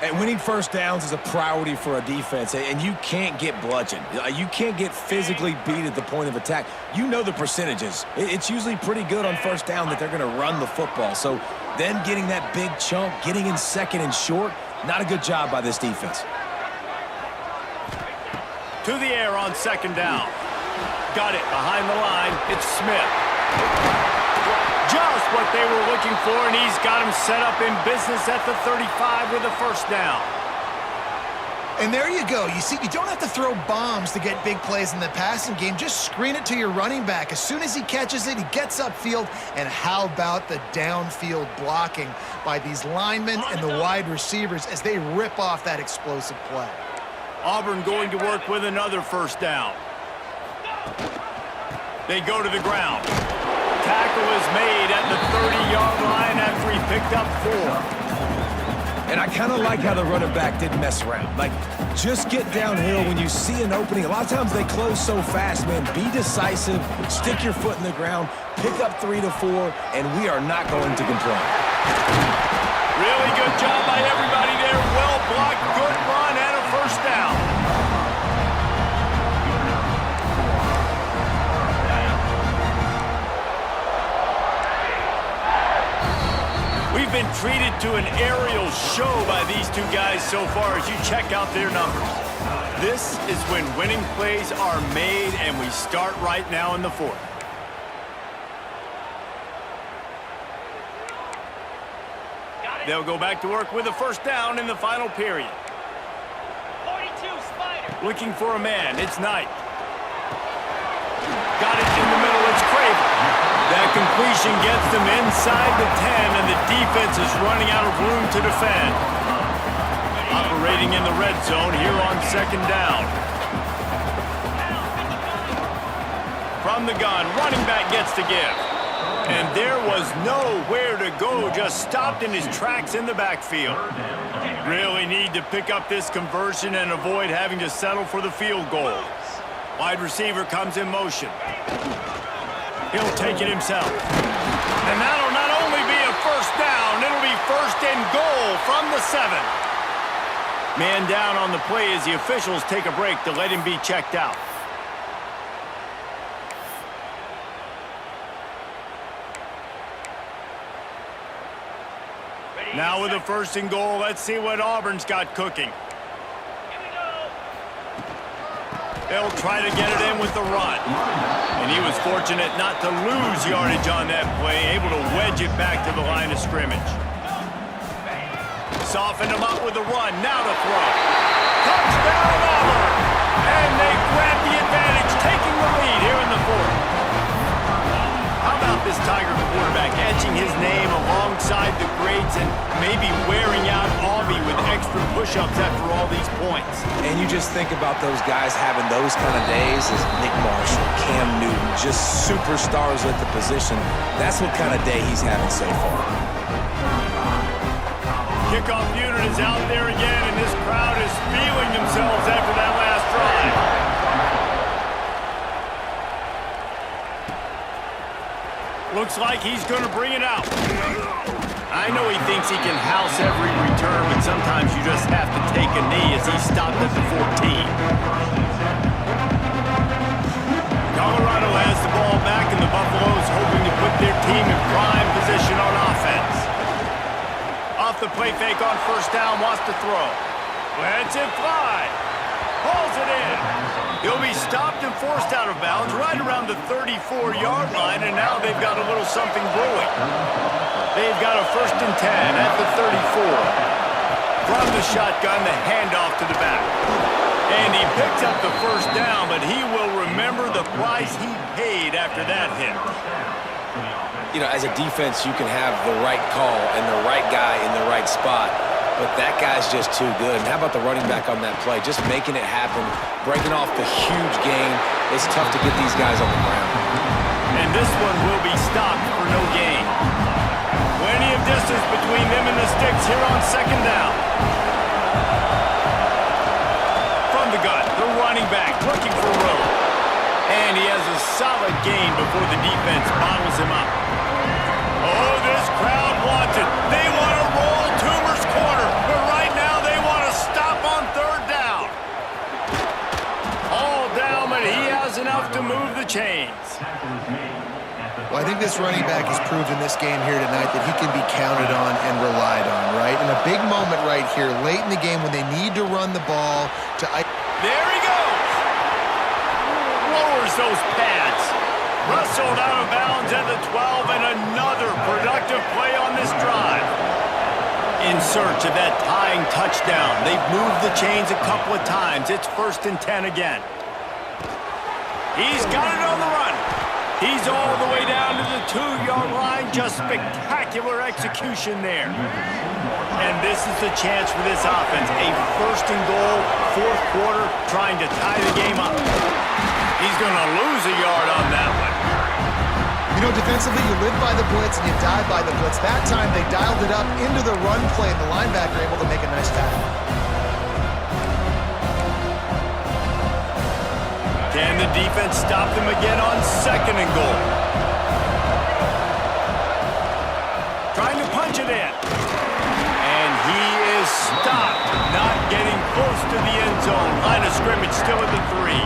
And winning first downs is a priority for a defense, and you can't get bludgeoned. You can't get physically beat at the point of attack. You know the percentages. It's usually pretty good on first down that they're going to run the football. So then getting that big chunk, getting in second and short, not a good job by this defense. To the air on second down. Got it behind the line. It's Smith. Just what they were looking for, and he's got him set up in business at the 35 with a first down. And there you go. You see, you don't have to throw bombs to get big plays in the passing game. Just screen it to your running back. As soon as he catches it, he gets upfield. And how about the downfield blocking by these linemen and the wide receivers as they rip off that explosive play? Auburn going to work with another first down. They go to the ground. Tackle is made at the 30-yard line after he picked up 4. And I kind of like how the running back didn't mess around. Like, just get downhill when you see an opening. A lot of times they close so fast, man. Be decisive, stick your foot in the ground, pick up 3 to 4, and we are not going to complain. Really good job by everybody there. Well blocked, good run, and a first down. We've been treated to an aerial show by these two guys so far as you check out their numbers. This is when winning plays are made, and we start right now in the fourth. They'll go back to work with a first down in the final period. 42 Spider. Looking for a man. It's Knight. Got it in the middle. It's Craven. That completion gets them inside the 10, and the defense is running out of room to defend. Operating in the red zone here on second down. From the gun, running back gets to give. And there was nowhere to go, just stopped in his tracks in the backfield. Really need to pick up this conversion and avoid having to settle for the field goal. Wide receiver comes in motion. He'll take it himself. And that'll not only be a first down, it'll be first and goal from the 7. Man down on the play as the officials take a break to let him be checked out. Now with a first and goal, let's see what Auburn's got cooking. They'll try to get it in with the run. And he was fortunate not to lose yardage on that play, able to wedge it back to the line of scrimmage. Softened him up with the run, now to throw. Touchdown Auburn! And they grab the advantage, taking the lead here in the fourth. How about this Tiger quarterback etching his name alongside the greats and maybe wearing out Aubie with extra push-ups after all these points? And you just think about those guys having those kind of days as Nick Marshall, Cam Newton, just superstars at the position. That's what kind of day he's having so far. Kickoff unit is out there again, and this crowd is feeling themselves after that last drive. Looks like he's going to bring it out. I know he thinks he can house every return, but sometimes you just have to take a knee as he stopped at the 14. Colorado has the ball back, and the Buffaloes hoping to put their team in prime position on offense. Off the play fake on first down, wants to throw. Lets it fly. Pulls it in. He'll be stopped and forced out of bounds right around the 34-yard line, and now they've got a little something brewing. They've got a first and 10 at the 34. From the shotgun, the handoff to the back. And he picks up the first down, but he will remember the price he paid after that hit. You know, as a defense, you can have the right call and the right guy in the right spot, but that guy's just too good. And how about the running back on that play? Just making it happen, breaking off the huge gain. It's tough to get these guys on the ground. And this one will be stopped for no gain. Plenty of distance between them and the sticks here on second down. From the gun, the running back looking for room. defense bottles him up. Oh, this crowd wants it. They want to roll Toomer's corner, but right now they want to stop on third down. All down, but he has enough to move the chains. Well, I think this running back has proved in this game here tonight that he can be counted on and relied on, right? In a big moment right here, late in the game when they need to run the ball to... There he goes! Lowers those pads. Wrestled out of bounds at the 12, and another productive play on this drive. In search of that tying touchdown. They've moved the chains a couple of times. It's 1st and 10 again. He's got it on the run. He's all the way down to the 2-yard line. Just spectacular execution there. And this is the chance for this offense. A 1st and goal, 4th quarter, trying to tie the game up. He's going to lose a yard on that one. You know, defensively, you live by the blitz and you die by the blitz. That time, they dialed it up into the run play, and the linebacker able to make a nice tackle. Can the defense stop them again on 2nd and goal? Trying to punch it in. And he is stopped, not getting close to the end zone. Line of scrimmage still at the 3.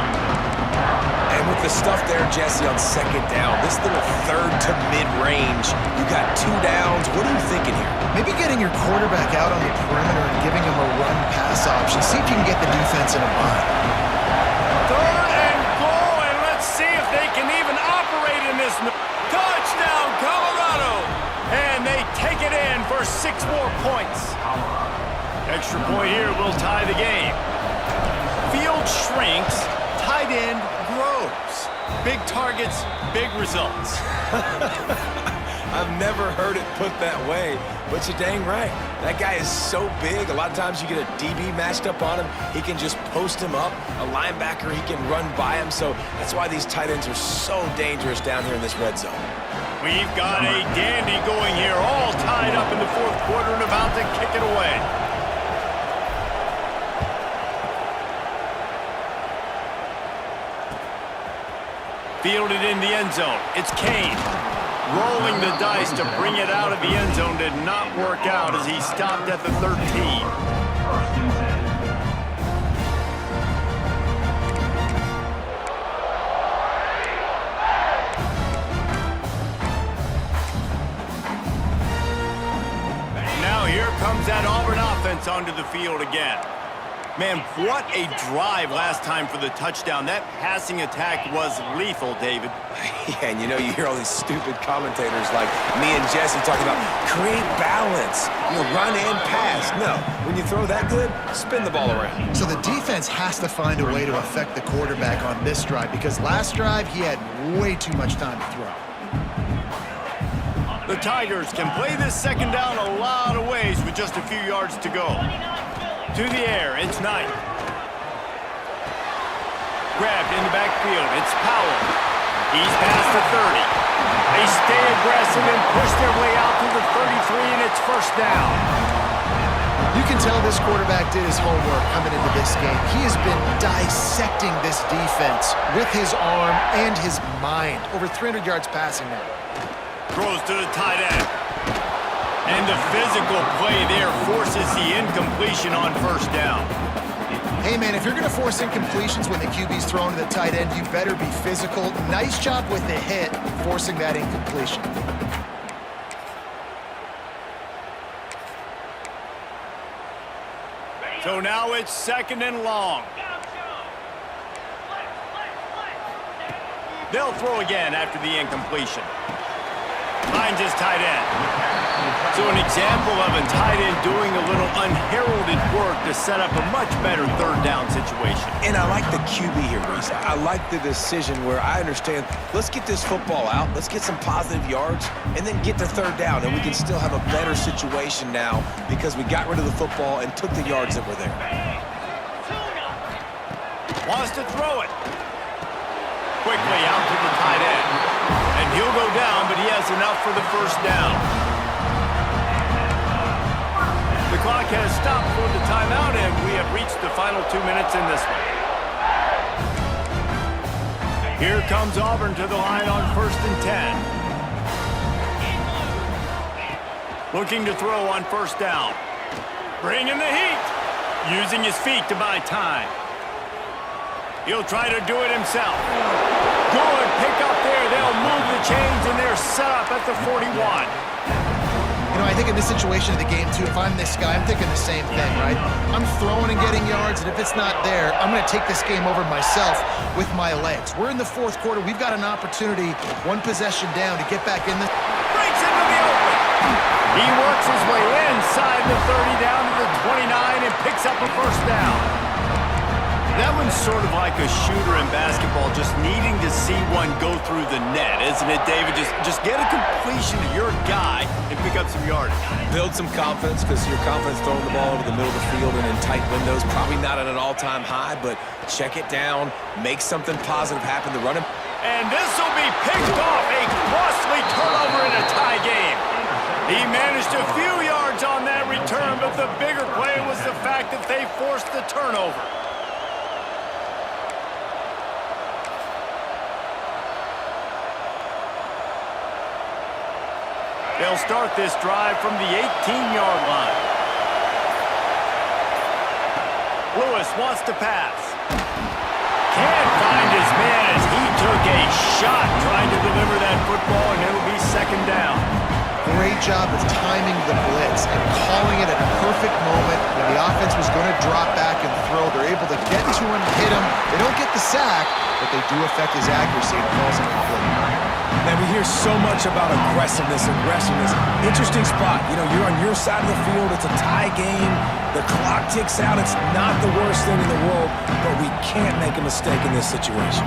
And with the stuff there, Jesse, on 2nd down, this little 3rd to mid-range, you got 2 downs. What are you thinking here? Maybe getting your quarterback out on the perimeter and giving him a run-pass option. See if you can get the defense in a bind. 3rd and goal, and let's see if they can even operate in this. Touchdown, Colorado! And they take it in for 6 more points. Extra point here will tie the game. Field shrinks, tight end grows. Big targets, big results. I've never heard it put that way, but you're dang right. That guy is so big. A lot of times you get a DB matched up on him. He can just post him up. A linebacker, he can run by him. So that's why these tight ends are so dangerous down here in this red zone. We've got a dandy going here, all tied up in the 4th quarter and about to kick it away. Fielded in the end zone. It's Kane. Rolling the dice to bring it out of the end zone did not work out as he stopped at the 13. Now here comes that Auburn offense onto the field again. Man, what a drive last time for the touchdown. That passing attack was lethal, David. Yeah, and you know, you hear all these stupid commentators like me and Jesse talking about create balance, run and pass. No, when you throw that good, spin the ball around. So the defense has to find a way to affect the quarterback on this drive, because last drive he had way too much time to throw. The Tigers can play this 2nd down a lot of ways with just a few yards to go. To the air, it's Knight. Grabbed in the backfield, it's Powell. He's past the 30. They stay aggressive and push their way out to the 33, and it's 1st down. You can tell this quarterback did his homework coming into this game. He has been dissecting this defense with his arm and his mind. Over 300 yards passing now. Throws to the tight end. And the physical play there forces the incompletion on 1st down. Hey, man, if you're going to force incompletions when the QB's thrown to the tight end, you better be physical. Nice job with the hit, forcing that incompletion. So now it's 2nd and long. They'll throw again after the incompletion. Finds his tight end. So an example of a tight end doing a little unheralded work to set up a much better 3rd down situation. And I like the QB here, Reese. I like the decision where I understand, let's get this football out, let's get some positive yards, and then get to 3rd down, and we can still have a better situation now because we got rid of the football and took the yards that were there. Wants to throw it. Quickly out to the tight end. And he'll go down, but he has enough for the 1st down. The clock has stopped for the timeout, and we have reached the final 2 minutes in this one. Here comes Auburn to the line on 1st and 10. Looking to throw on 1st down. Bringing the heat. Using his feet to buy time. He'll try to do it himself. Good pick up there. They'll move the chains, and they're set up at the 41. You know, I think in this situation of the game, too, if I'm this guy, I'm thinking the same thing, right? I'm throwing and getting yards, and if it's not there, I'm going to take this game over myself with my legs. We're in the 4th quarter. We've got an opportunity, 1 possession down, to get back in the... Breaks into the open. He works his way inside the 30 down to the 29 and picks up a 1st down. That one's sort of like a shooter in basketball, just needing to see one go through the net, isn't it, David? Just get a completion to your guy and pick up some yardage. Build some confidence, because your confidence throwing the ball over the middle of the field and in tight windows, probably not at an all-time high, but check it down, make something positive happen to run him. And this will be picked off, a costly turnover in a tie game. He managed a few yards on that return, but the bigger play was the fact that they forced the turnover. They'll start this drive from the 18-yard line. Lewis wants to pass. Can't find his man as he took a shot trying to deliver that football, and it'll be 2nd down. Great job of timing the blitz and calling it at a perfect moment when the offense was going to drop back and throw. They're able to get to him, hit him. They don't get the sack, but they do affect his accuracy and calls him complete. Man, we hear so much about aggressiveness. Interesting spot. You know, you're on your side of the field. It's a tie game. The clock ticks out. It's not the worst thing in the world, but we can't make a mistake in this situation.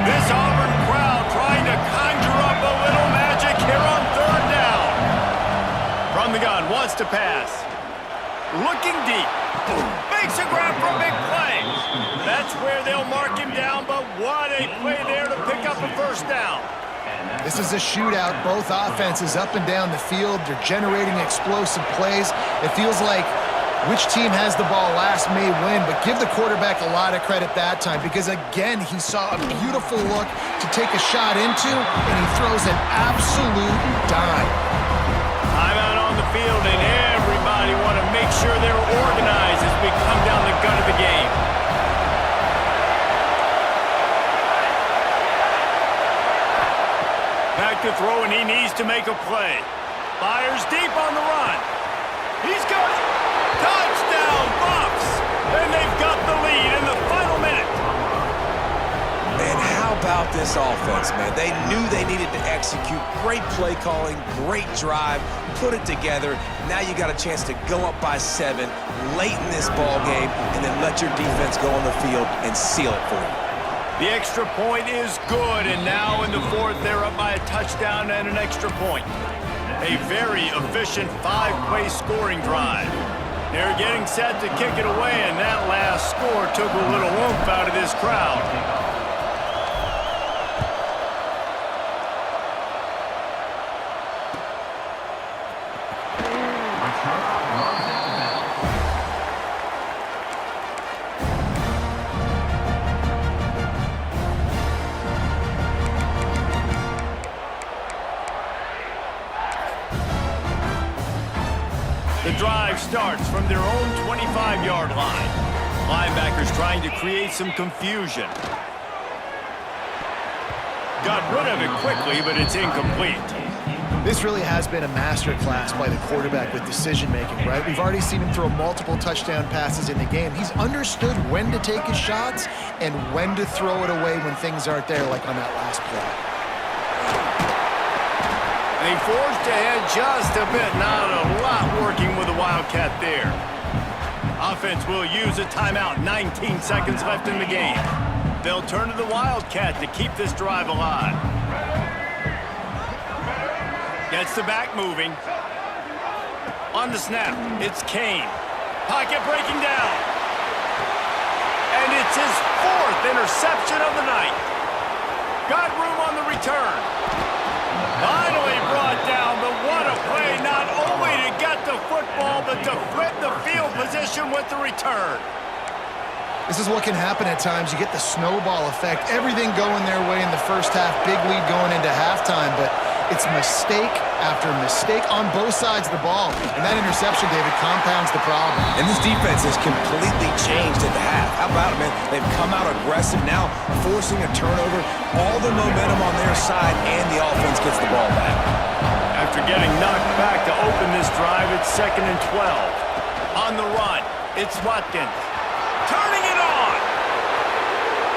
This Auburn crowd trying to conjure up a little magic here on 3rd down. From the gun, wants to pass. Looking deep. Makes a grab for a big play. That's where they'll mark him down, but what a play there to pick up a 1st down. This is a shootout. Both offenses up and down the field. They're generating explosive plays. It feels like which team has the ball last may win, but give the quarterback a lot of credit that time because, again, he saw a beautiful look to take a shot into, and he throws an absolute dime. Timeout on the field, and everybody want to make sure they're organized as we come down the gut of the game. Back to throw, and he needs to make a play. Fires deep on the run. He's got it. Touchdown, Bucks! And they've got the lead in the final minute. And how about this offense, man? They knew they needed to execute. Great play calling, great drive, put it together. Now you got a chance to go up by 7 late in this ball game and then let your defense go on the field and seal it for you. The extra point is good, and now in the 4th, they're up by a touchdown and an extra point. A very efficient 5-play scoring drive. They're getting set to kick it away, and that last score took a little oomph out of this crowd. The drive starts from their own 25-yard line. Linebackers trying to create some confusion. Got rid of it quickly, but it's incomplete. This really has been a masterclass by the quarterback with decision-making, right? We've already seen him throw multiple touchdown passes in the game. He's understood when to take his shots and when to throw it away when things aren't there, like on that last play. They forged ahead just a bit, not a lot working with the Wildcat there. Offense will use a timeout, 19 seconds left in the game. They'll turn to the Wildcat to keep this drive alive. Gets the back moving. On the snap, it's Kane. Pocket breaking down. And it's his 4th interception of the night. Got room on the return. Finally brought down, but what a play, not only to get the football, but to flip the field position with the return. This is what can happen at times. You get the snowball effect. Everything going their way in the first half. Big lead going into halftime, but it's mistake after mistake on both sides of the ball. And that interception, David, compounds the problem. And this defense has completely changed at the half. How about it, man? They've come out aggressive now, forcing a turnover, all the momentum on their side, and the offense gets the ball back. After getting knocked back to open this drive, it's 2nd and 12. On the run, it's Watkins. Turning it on!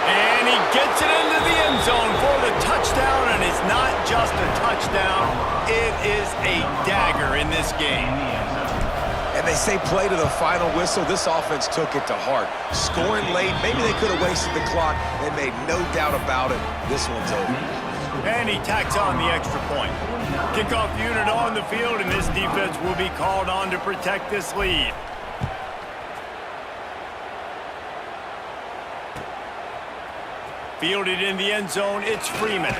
And he gets it into the end zone for the touchdown, and it's not just a touchdown, it is a dagger in this game. And they say play to the final whistle. This offense took it to heart. Scoring late, maybe they could have wasted the clock. They made no doubt about it. This one's over. And he tacks on the extra point. Kickoff unit on the field, and this defense will be called on to protect this lead. Fielded in the end zone, it's Freeman.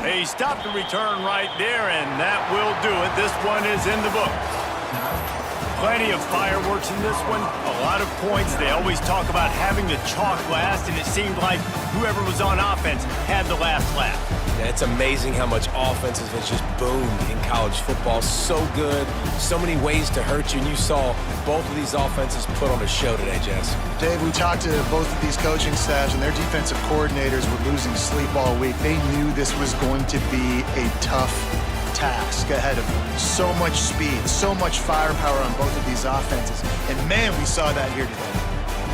They stopped the return right there, and that will do it. This one is in the book. Plenty of fireworks in this one, a lot of points. They always talk about having the chalk last, and it seemed like whoever was on offense had the last laugh. Yeah, it's amazing how much offense has just boomed in college football. So good, so many ways to hurt you, and you saw both of these offenses put on a show today, Jess. Dave, we talked to both of these coaching staffs, and their defensive coordinators were losing sleep all week. They knew this was going to be a tough task ahead of them. So much speed, so much firepower on both of these offenses. And man, we saw that here today.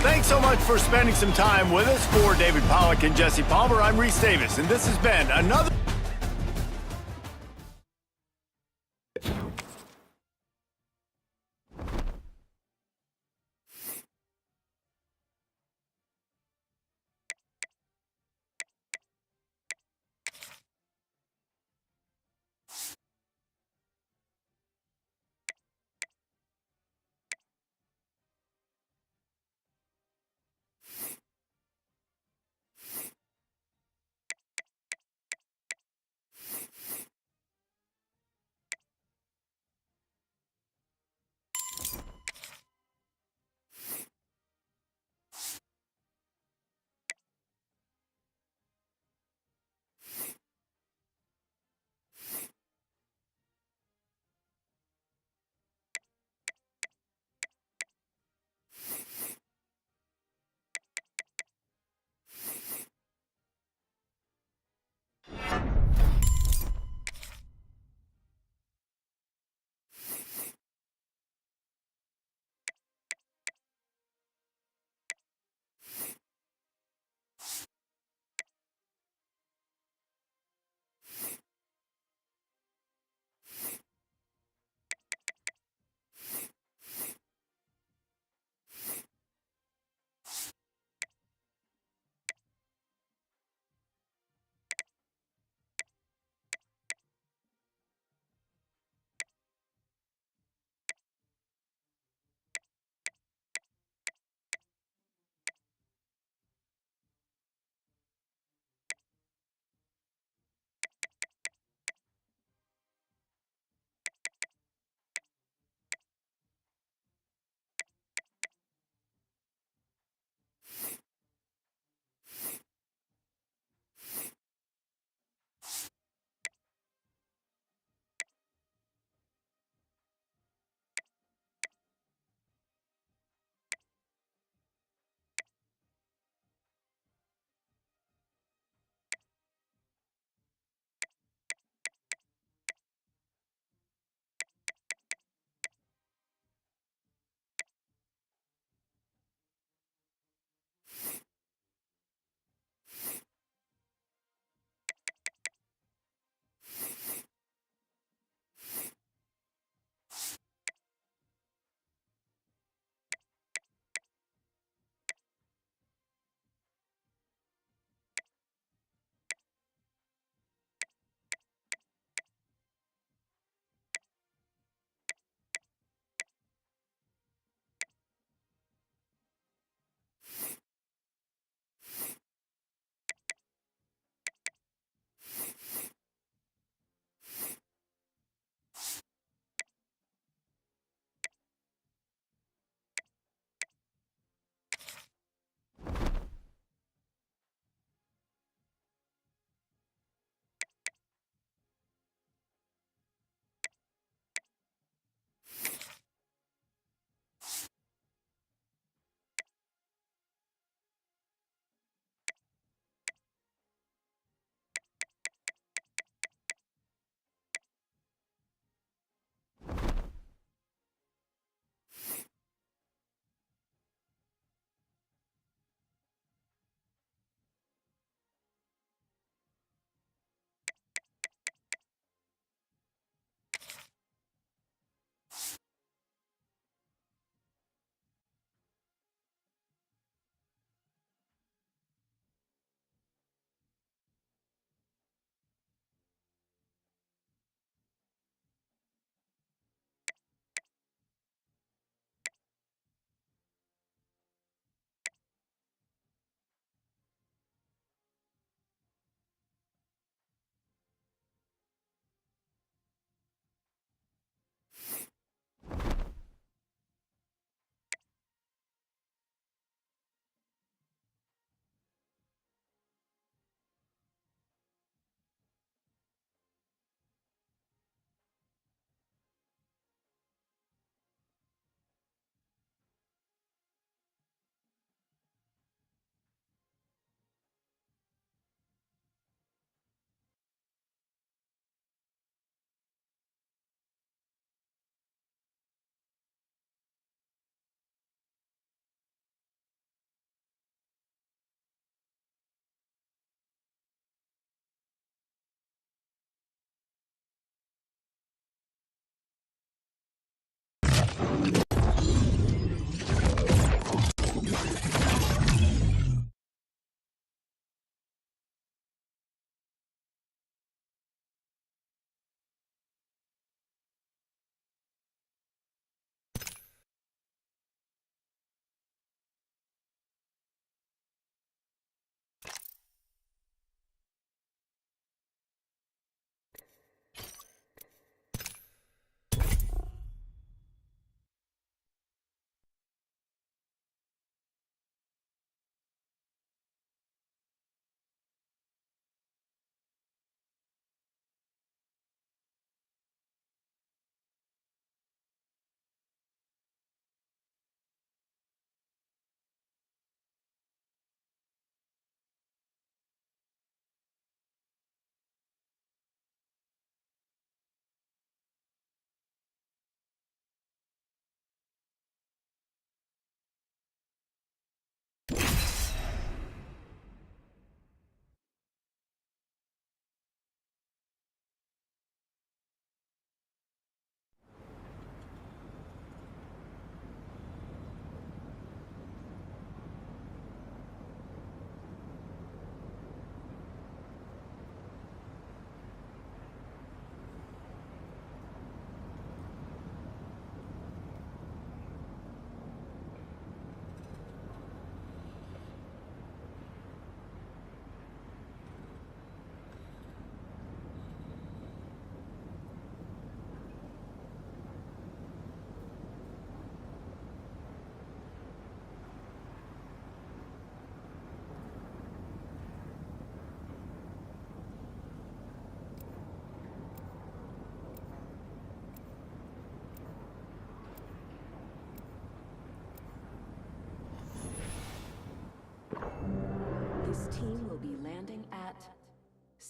Thanks so much for spending some time with us. For David Pollack and Jesse Palmer, I'm Reese Davis, and this has been another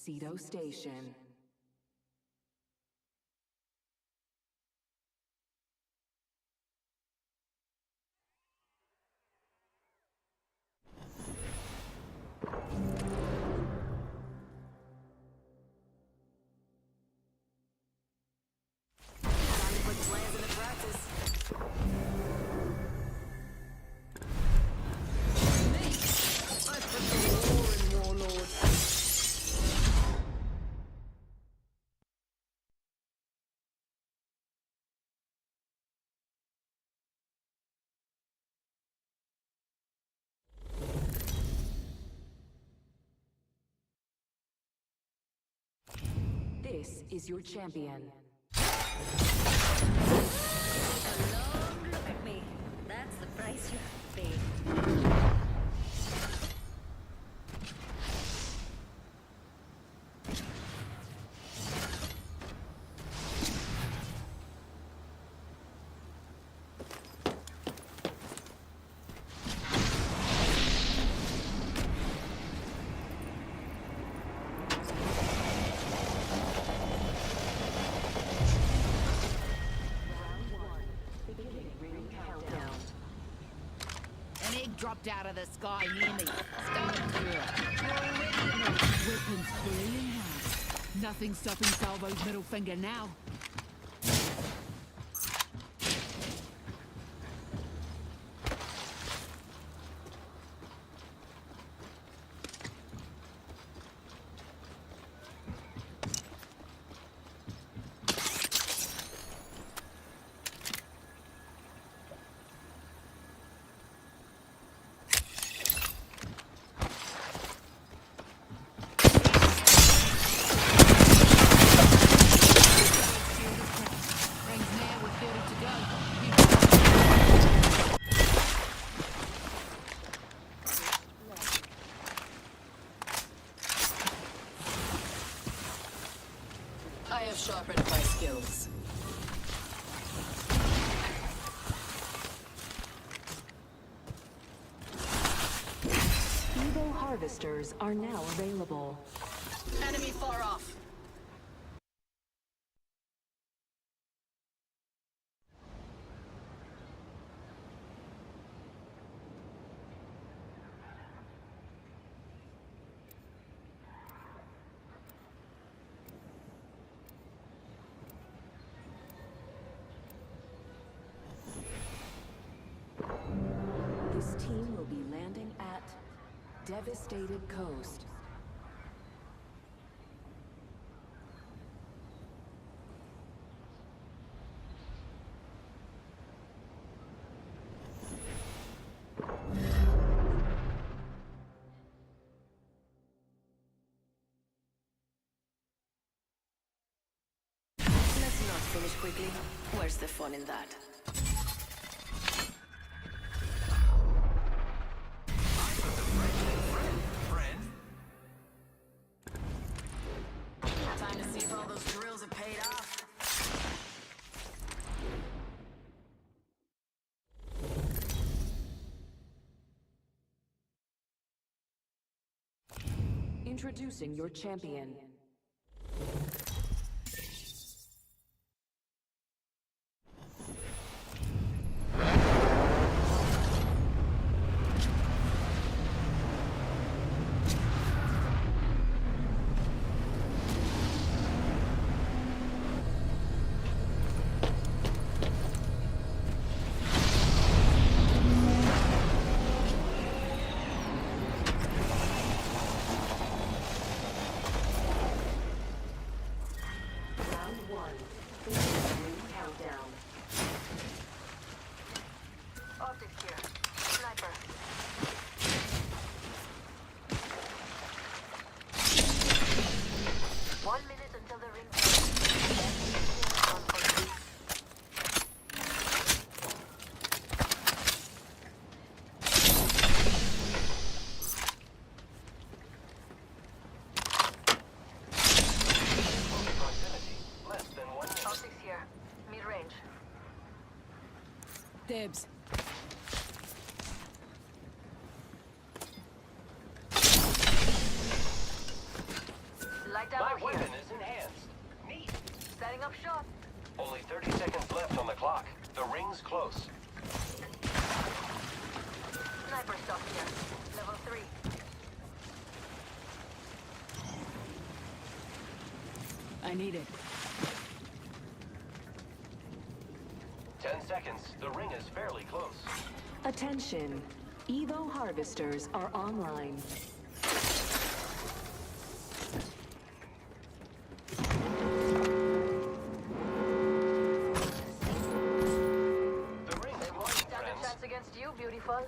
Cedo Station. This is your champion. Take a long look at me. That's the price you have to pay. An egg dropped out of the sky near me. Stone clear. You're already in the Weapons clearly in hand. Nothing stopping Salvo's middle finger now. I have sharpened my skills. Evo harvesters are now available. Enemy far off. This team will be landing at Devastated Coast. Let's not finish quickly. Where's the fun in that? Time to see if all those drills have paid off. Introducing your champion. Optics here. Sniper. One minute until the ring. Optics here. Mid-range. Dibs. My weapon is enhanced. Neat. Setting up shop. Only 30 seconds left on the clock. The ring's close. Sniper stock here. Level 3. I need it. 10 seconds. The ring is fairly close. Attention. Evo harvesters are online. The ring's close, Stand a friends. chance against you, beautiful.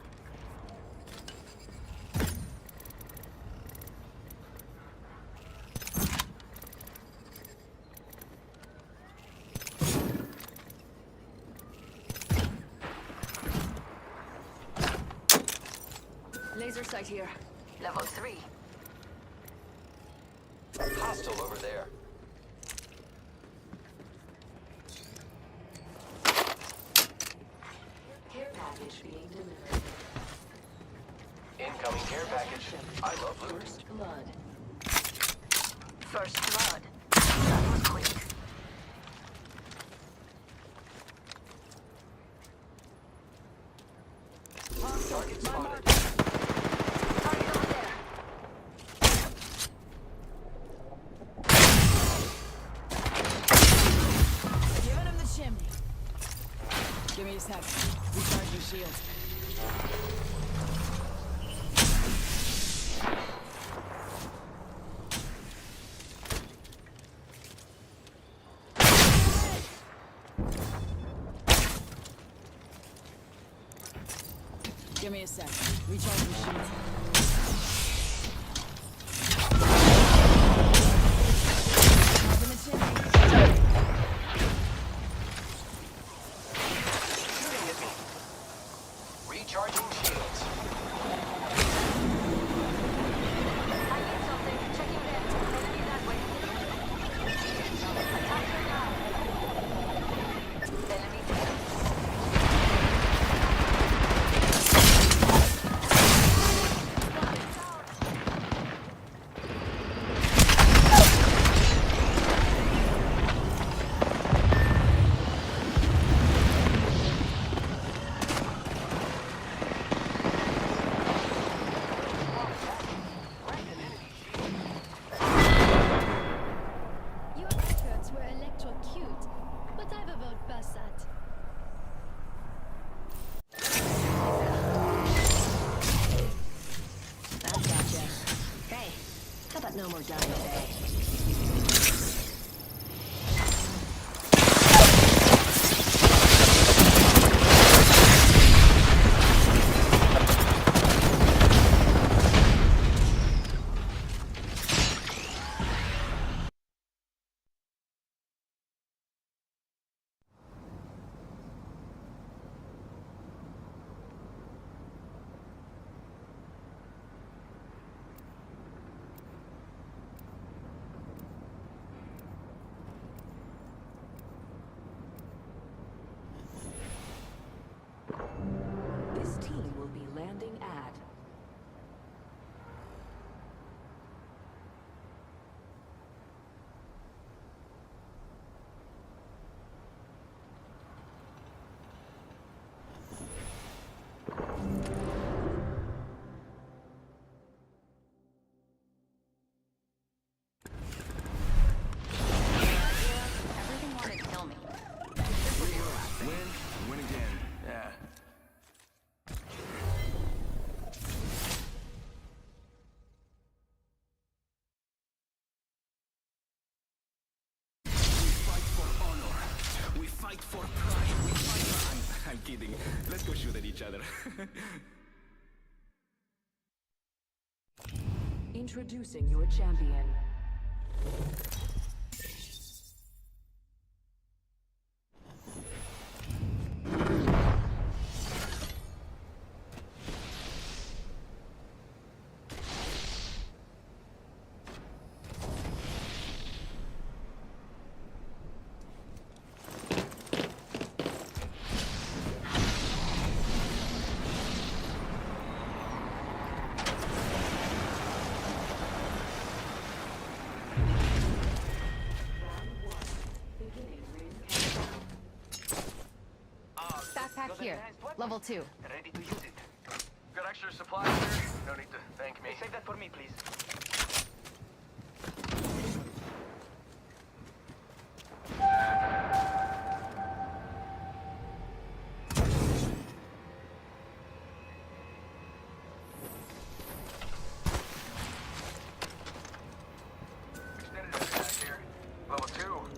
Laser sight here. Level 3. Hostile over there. Care package being delivered. Incoming care package. I love loot. First blood. First blood. That was quick. Target spotted. Target over there. Giving him the chimney. Give me a sec. Recharge your shield. Give me a sec. Recharge your shield. Open the chimney. Shooting at me. Recharging shields. I need something. Checking there. Enemy that way. Attack her now. Enemy there. Your efforts were electro-cute, but I've evolved past that. That gotcha. Hey, how about no more dying today? This team will be landing at Everything wanted to kill me. Win again. Yeah. We fight for pride. We fight for... I'm kidding. Let's go shoot at each other. introducing your champion. Here, level 2. Ready to use it. Got extra supplies there? No need to thank me. Save that for me, please. Extended attack here. Level 2.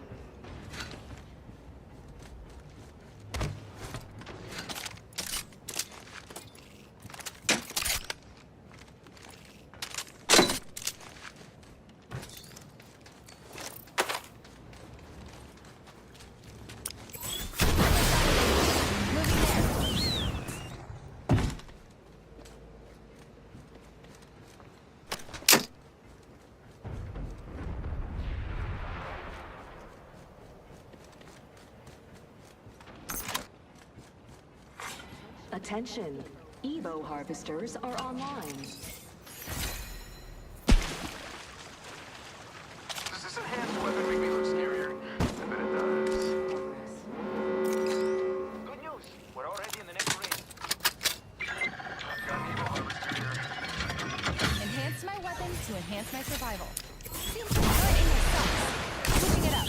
Attention, Evo harvesters are online. Does this enhanced weapon make me look scarier? I bet it does. Good news. We're already in the next ring. I've got an evil harvester here. Enhance my weapons to enhance my survival. Seems to hurt in your sucks. Moving it up.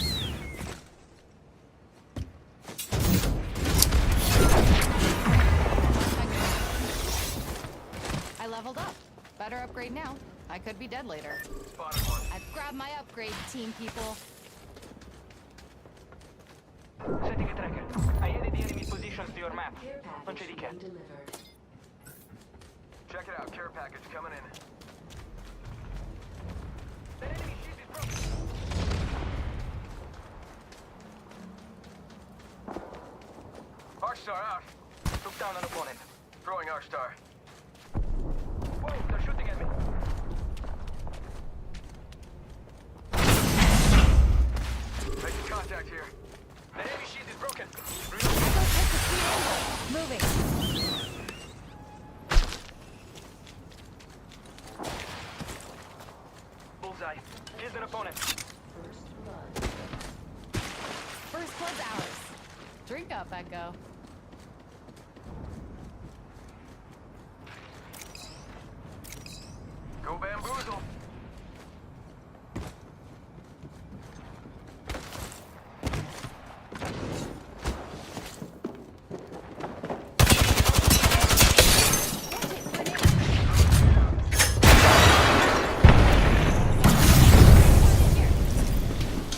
I leveled up. Better upgrade now. I could be dead later. Spotted one. I've grabbed my upgrade, team people. Setting a tracker. I added the enemy positions to your map. Care Non c'è package di che. being delivered. Check it out. Care package coming in. That enemy shield is broken. Arcstar out. Took down an opponent. Throwing Arcstar. Whoa, they're shooting at me. Making contact here. The enemy shield is broken. Moving. Bullseye. Killed an opponent. First blood. First blood's ours. Drink up, Echo. Go bamboozle.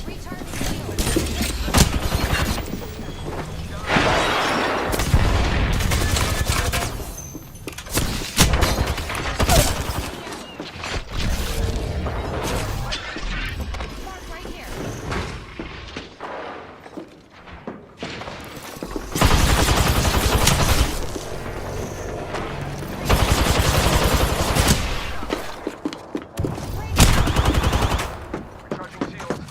Recharge shield. Mark right here. Recharging shields.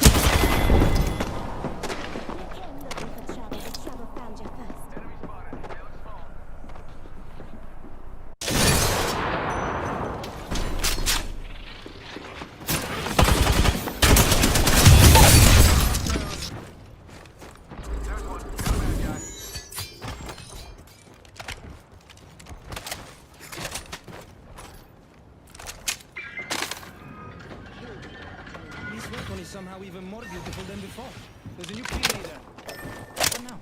Came looking for trouble, but trouble found you first. Enemy spotted. They look small. There's one. Got a bad guy. This weapon is somehow even more beautiful than before. There's a new key there. What now?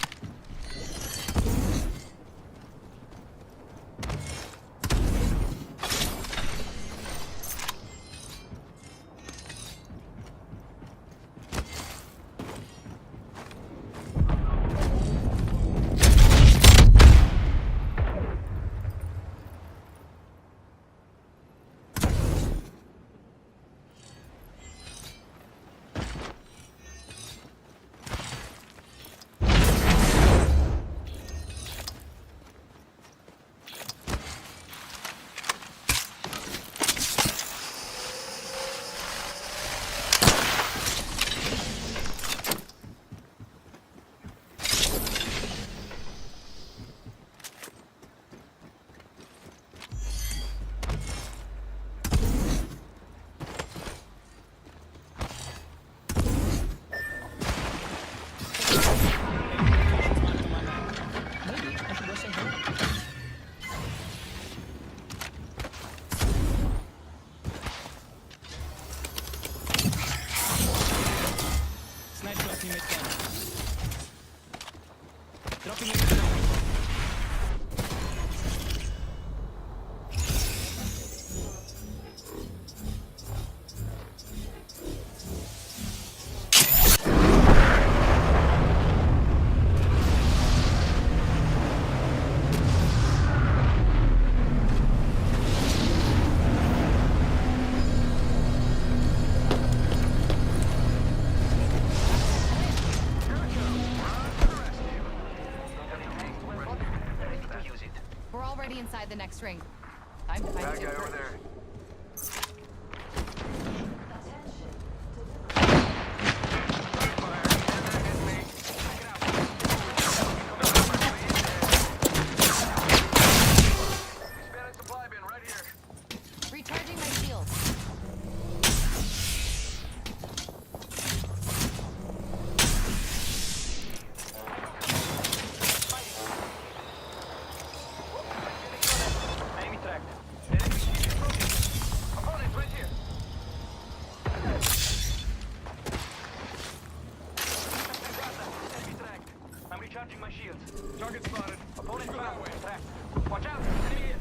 already inside the next ring. Time to find Bad a guy good over perch. there. Supply bin right here. Recharging my shields. Enemy tracked. Enemy opponent right here. Enemy tracked. I'm recharging my shields. Target spotted. Opponent found. Tracked. Watch out. Enemy here.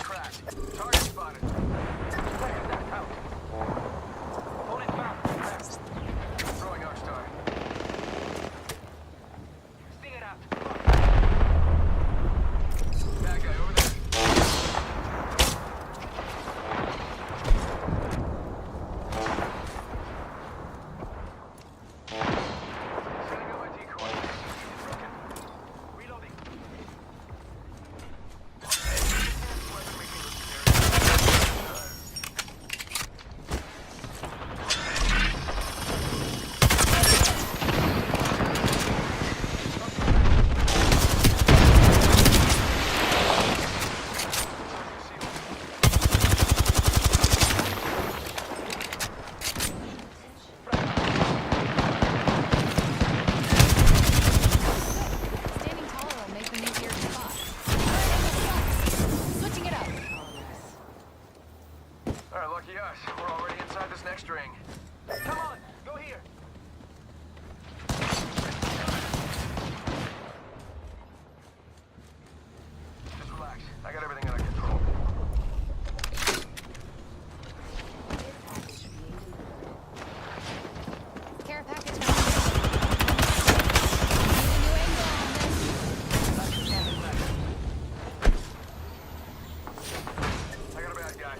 Cracked. Target spotted. Second that out. Opponent found. Cracked. Throwing our star. Sting it out. Bad guy over there. Setting up my decoy. Broken. Reloading. Standing taller will make them easier to spot. Switching it up. Alright, lucky us. We're already inside this next ring. Come on, go here. Just relax. I got everything under control. Care package coming. Need a new angle on this. I got a bad guy.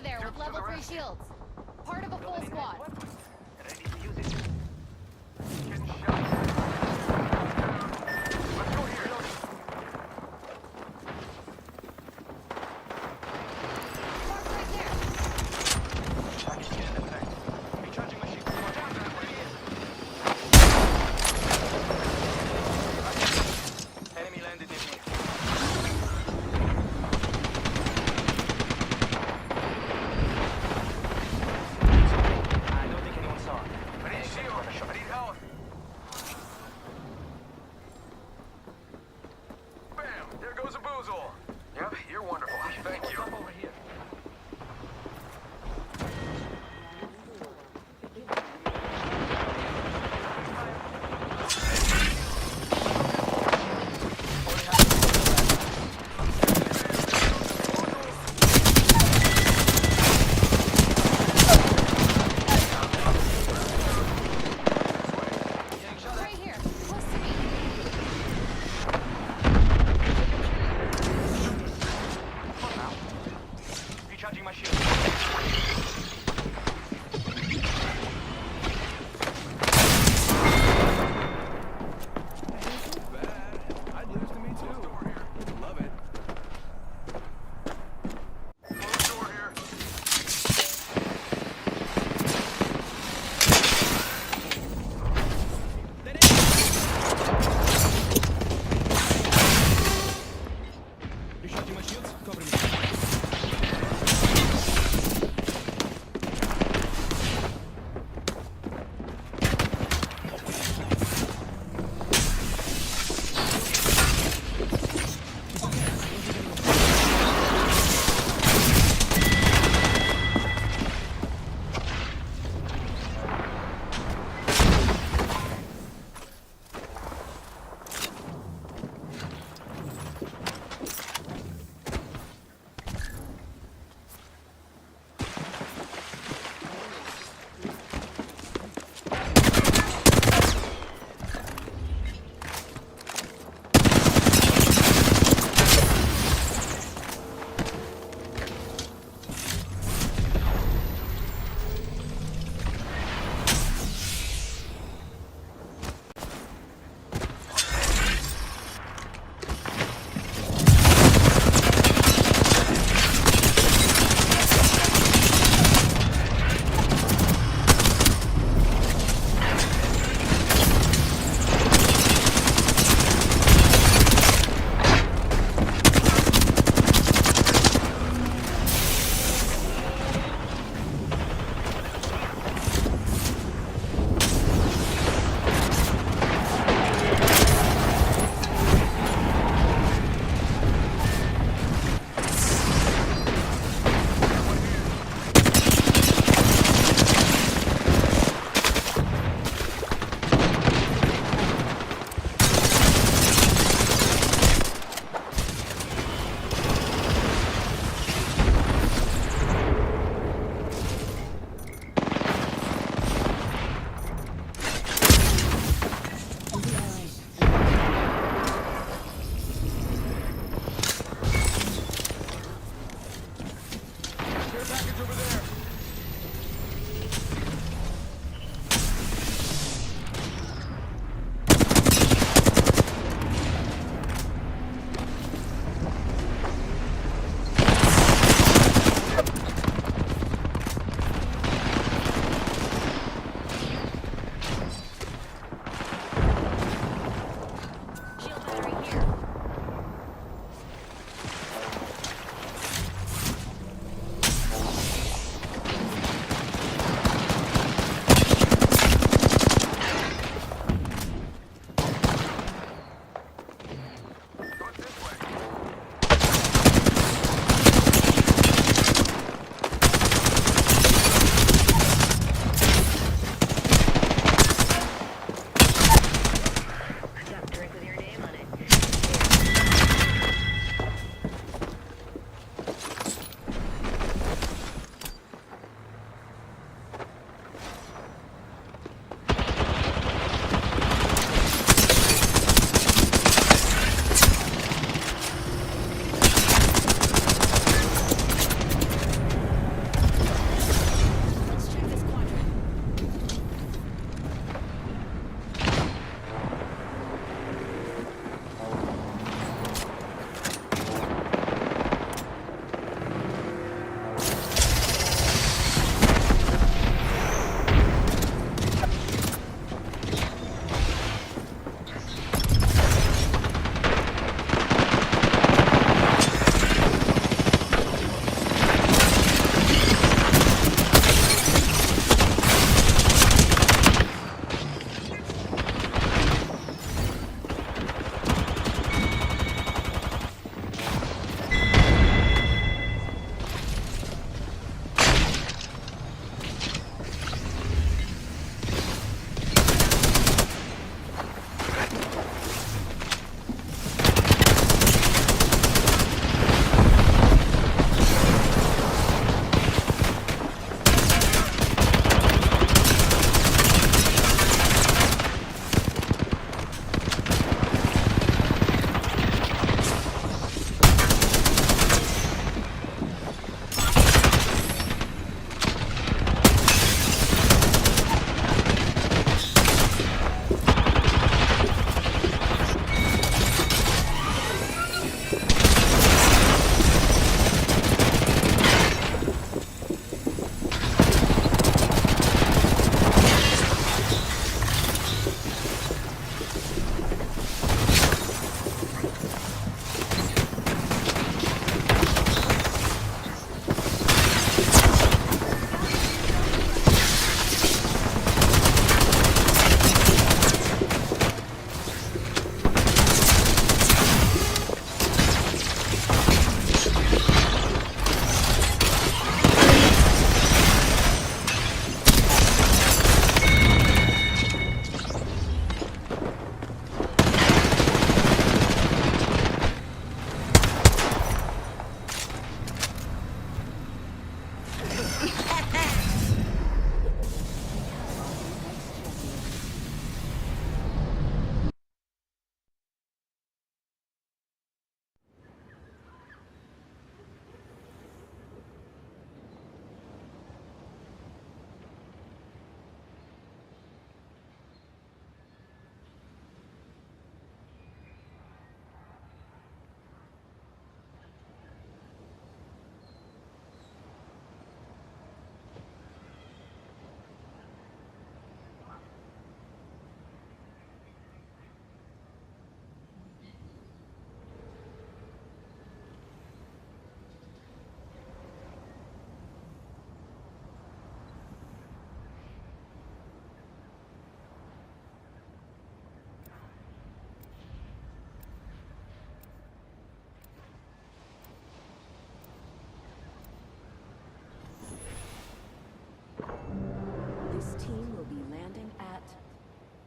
there with level 3 shields. Part of a full squad. Ready to use it. Getting shot. Let's go here. Mark right there. Package in effect. Recharging machine. Watch out, that way. Enemy landed in here. I don't think anyone saw it. I need shield. I need help. Bam! There goes a boozle. Yep, you're wonderful. Thank you. Over here. Right here, close to me. Recharging my shield. I'd lose to me too. Love it. Close door here. Recharging my shields. Cover me.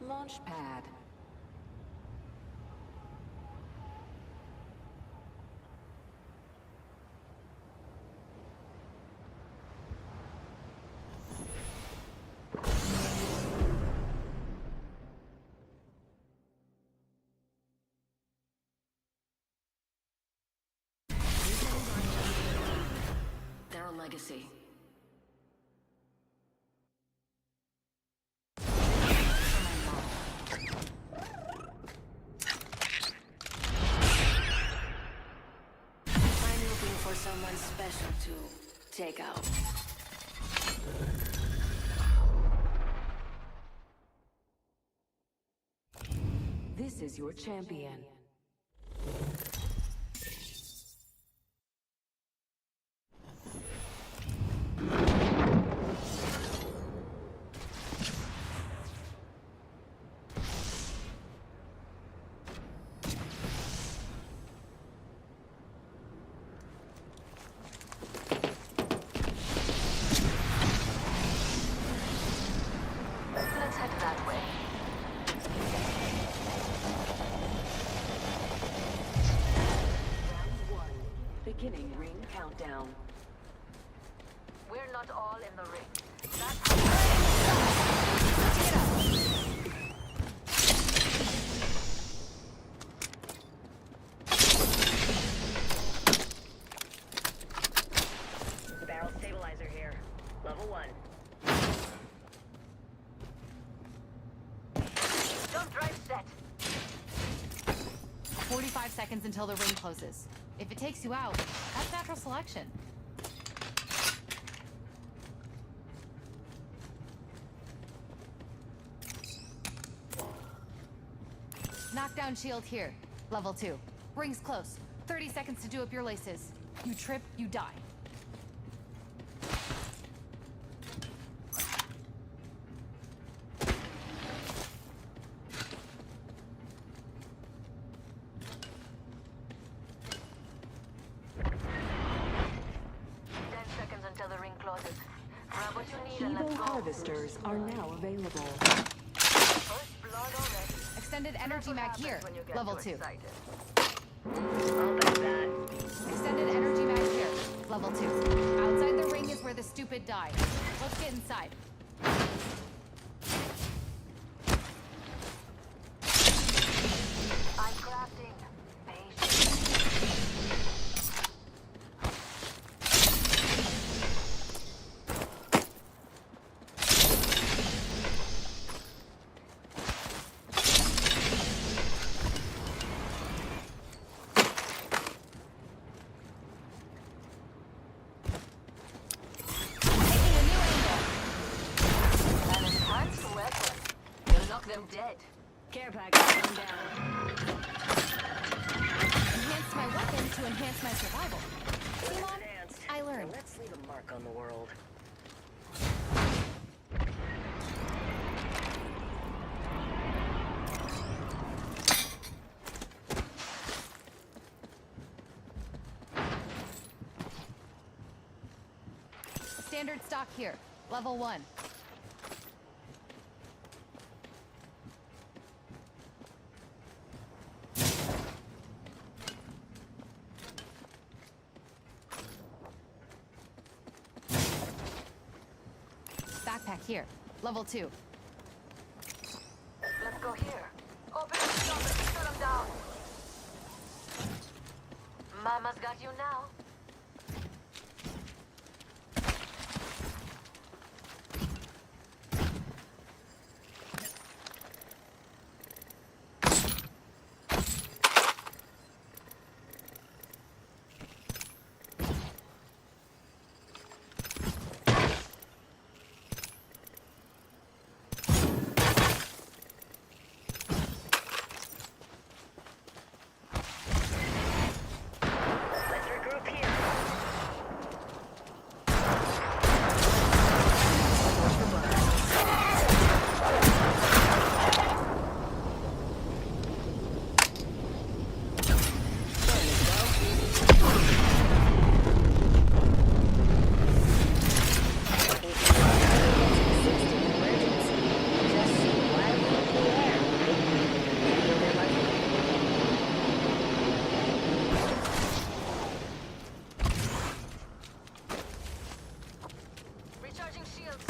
launch pad. They're a legacy. I'm looking for someone special to take out. This is your champion. Let's head that way. Round 1. Beginning ring countdown. We're not all in the ring. Barrel stabilizer here. Level 1. Jump drive set. 45 seconds until the ring closes. If it takes you out, that's natural selection. Knockdown shield here. Level 2. Ring's close. 30 seconds to do up your laces. You trip, you die. Until the ring closes. Grab what you need and let's Evo go. harvesters are now available. First blood already. Extended energy mag here. When you get Level too 2. excited. I'll bet that. Extended energy mag here. Level 2. Outside the ring is where the stupid die. Let's get inside. I'm crafting. Patience. An enhanced weapon. You'll knock them dead. Care package come down. Enhance my weapon to enhance my survival. See, Mom? Enhanced. I learned. Now let's leave a mark on the world. Standard stock here. Level 1. Backpack here. Level 2. Let's go here. Open the shop and shut them down. Mama's got you now. Let's regroup here. shields.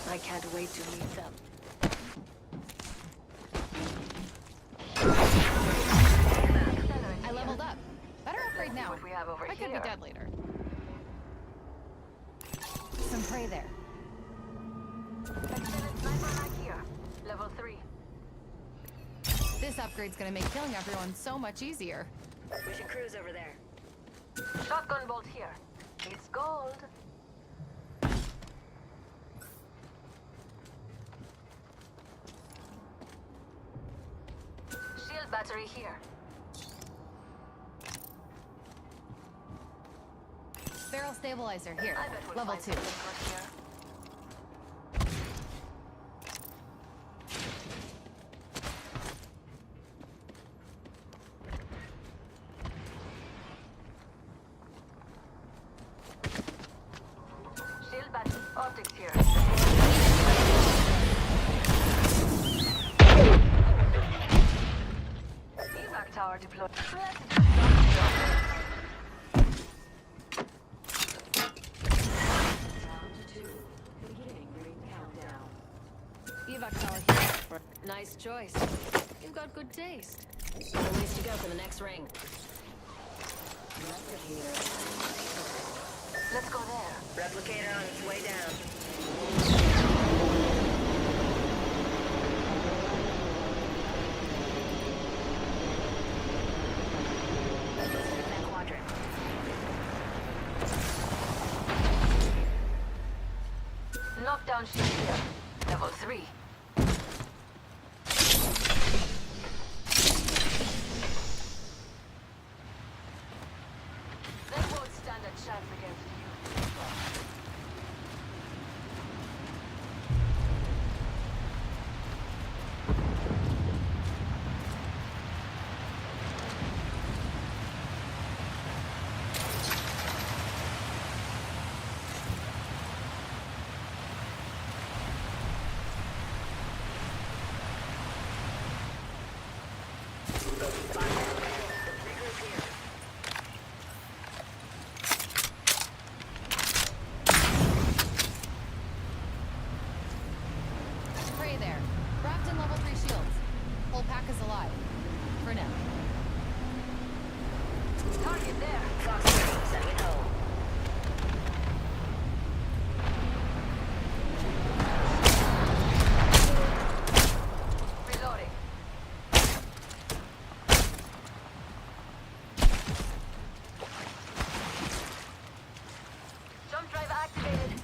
I can't wait to meet them. I leveled up. Better upgrade now. What we have over I could be here. dead later. Some prey there. Extended sniper mag here. Level 3. This upgrade's gonna make killing everyone so much easier. We should cruise over there. Shotgun bolt here. It's gold. Shield battery here. Barrel stabilizer here. I bet we'll Level find 2. something good here. Shield battery. Optics here. Evac tower deployed. Evac tower here. Nice choice. You've got good taste. A ways to go for the next ring. Let's go there. Replicator on its way down. That quadrant. Knockdown shield here. Level 3. They won't stand a chance against you. Prey there. Wrapped in level 3 shields. Whole pack is alive. For now. Target there. Fox 3, set with hole. Reloading. Jump drive activated.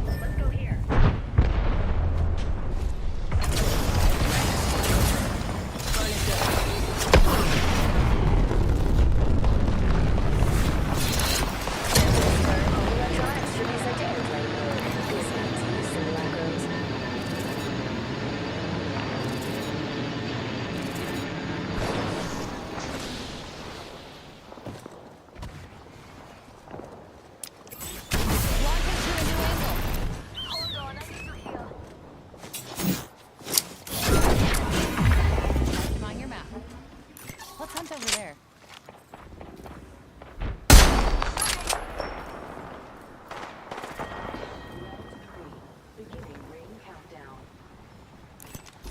Let's go here. Hold on, I need to heal. I'm on your map. Let's hunt over there. Beginning ring countdown.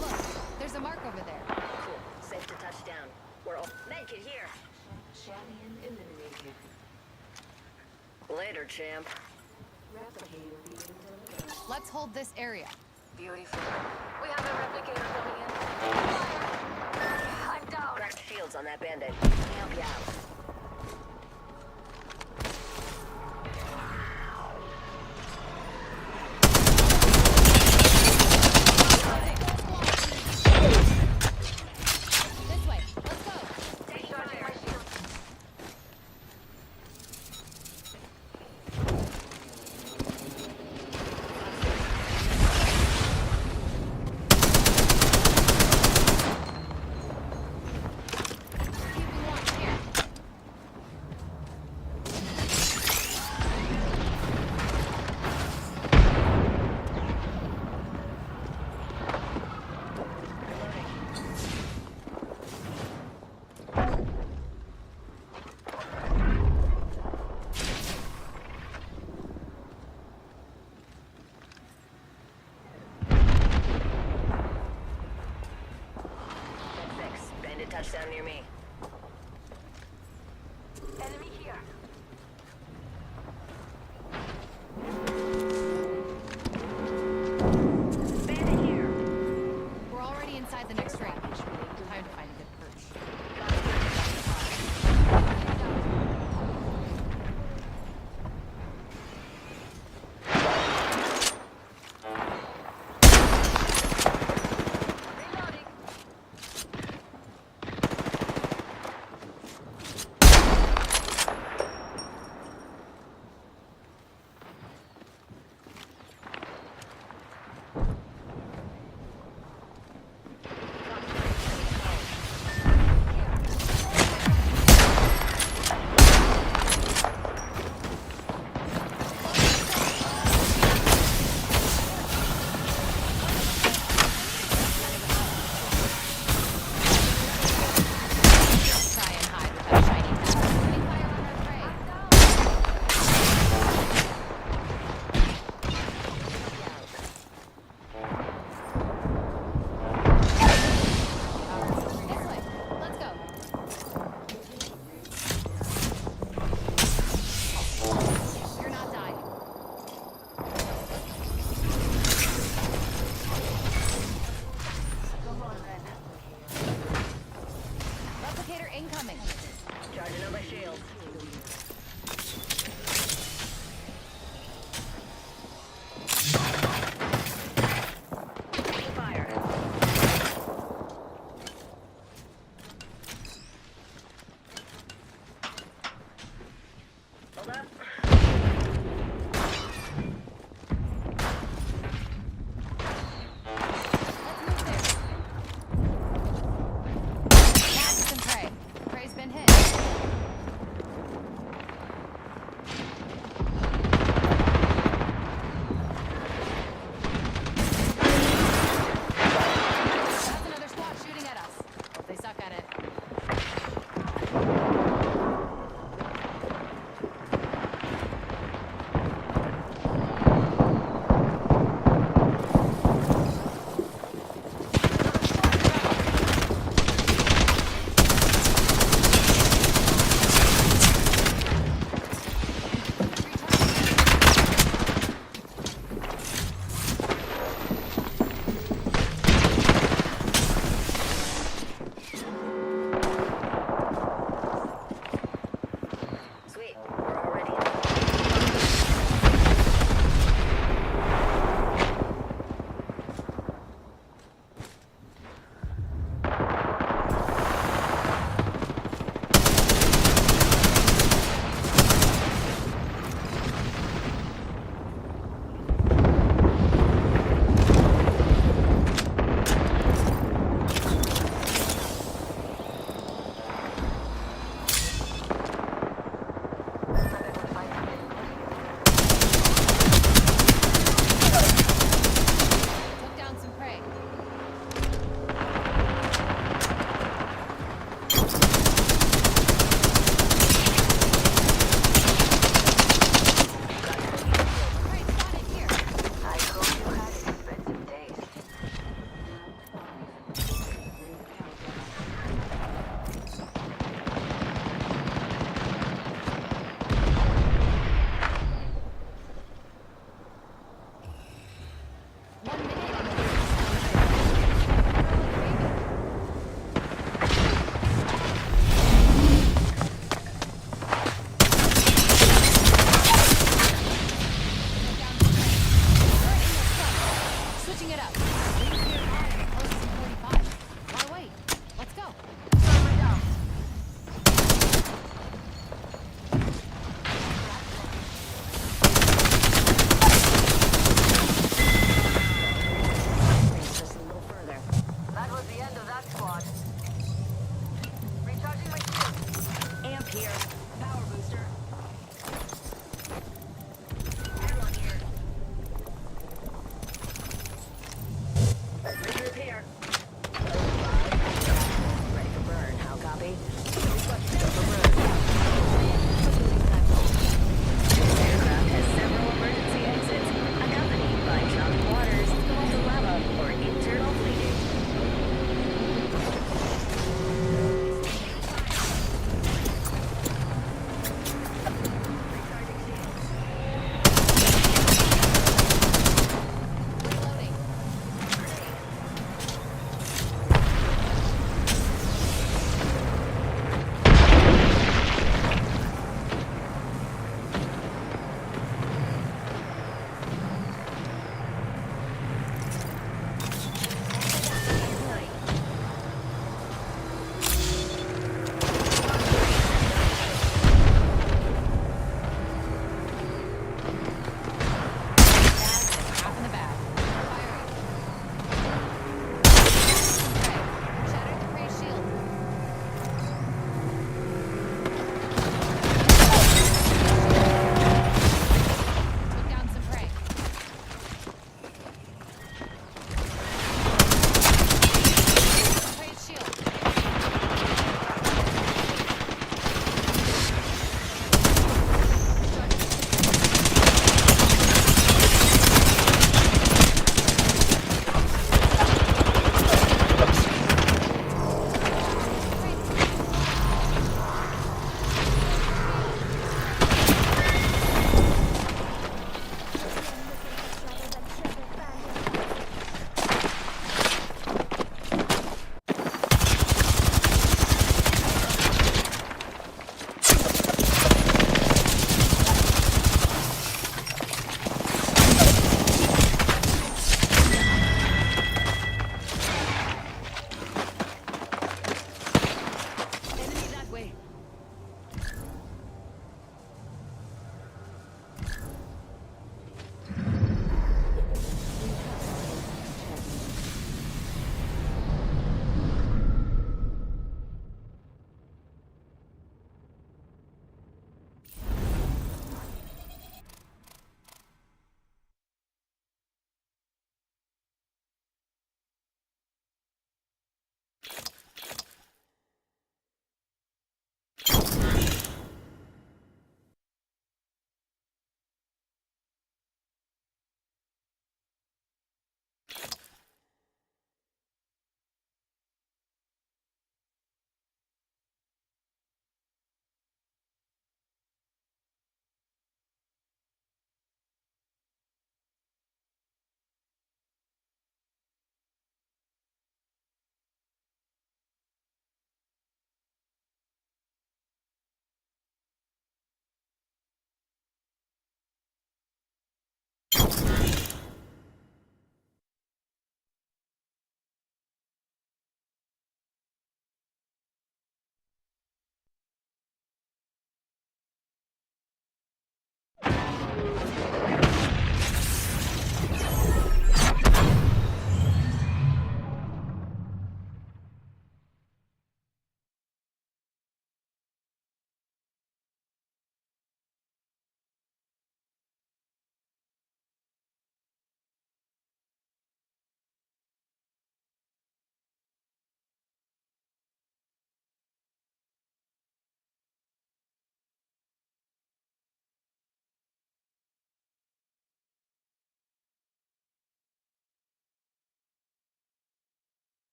Look, there's a mark over there. Cool. Safe to touch down. We're all naked here. Champion eliminated. Later, champ. Replicator being delivered. Let's hold this area. Beautiful. We have a replicator coming in. Fire! I'm down. Cracked shields on that bandit. Help you out. This way. Let's go. Take charge of my shield. Keeping watch here. Fix. Bandit touchdown near me. Enemy here. Bandit here. We're already inside the next ring. Time to find a good perch. Reloading. Try and hide with that shiny hat. Opening fire on our prey. This way. Let's go. You're not dying. Replicator incoming. Charging on my shield. Fire. Hold up. Let's move there. Catch and prey. Prey's been hit. contact, squad. Recharging my shield. Amp here. Power booster. Everyone here. Bridge repair. Ready for burn. How copy? Go for burn. This aircraft has several emergency exits, accompanied by chopped waters, molten lava, or internal bleeding.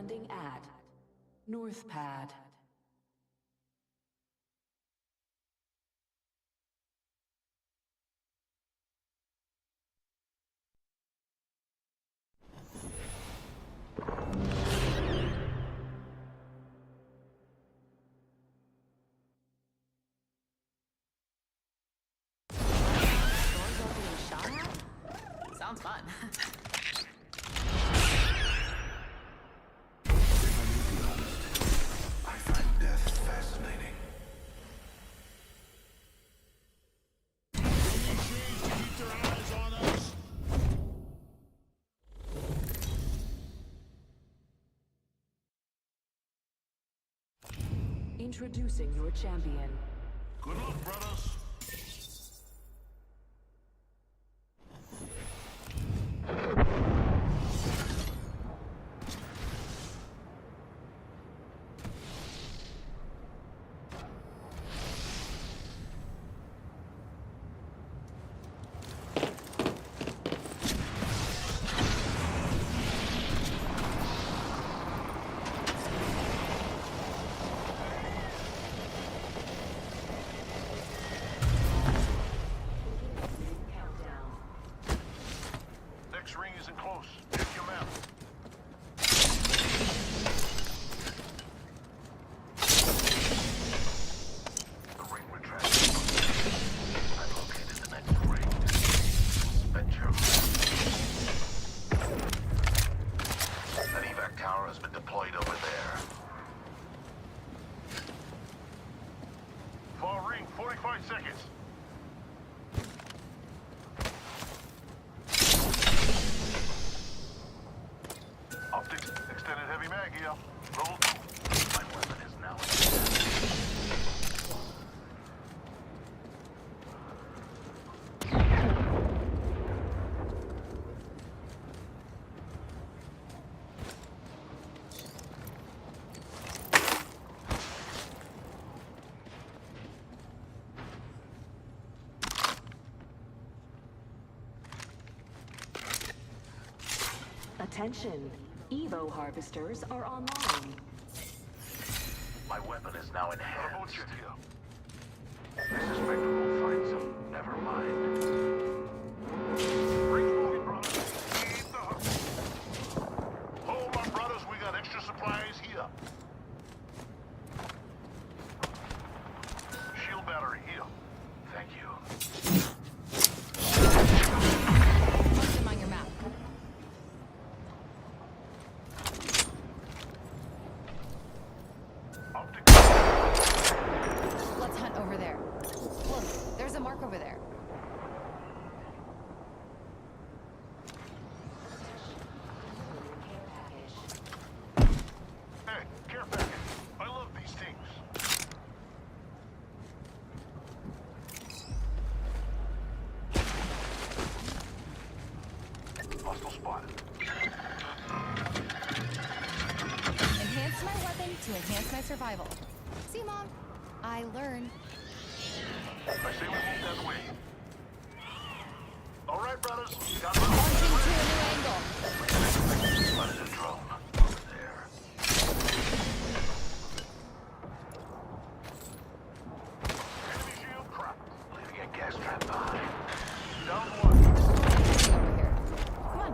landing at North Pad. Sounds fun. I find death fascinating. Keep their eyes on us. Introducing your champion. Good luck, brothers. Next ring isn't close. Check your map. The ring we're tracking. I've located the next ring. Venture. An evac tower has been deployed over there. Far ring, 45 seconds. Optics, extended heavy mag here. Roll 2. My weapon is now Attention, Evo harvesters are online. My weapon is now enhanced. I suspect we'll find some. Never mind. Ring's moving, brothers. Keep the hook. Hold on, brothers. We got extra supplies here. Shield battery here. Thank you. Mark them on your map. Let's hunt over there. Look, there's a mark over there. Hey, care package. I love these things. Hostile spotted. Enhance my weapon to enhance my survival. See, Mom? I learn. I say we move that way. All right, brothers. Got Launching to a new angle. Spotted a drone over there. Enemy shield cracked. Leaving a gas trap behind. Down one. Over here. Come on.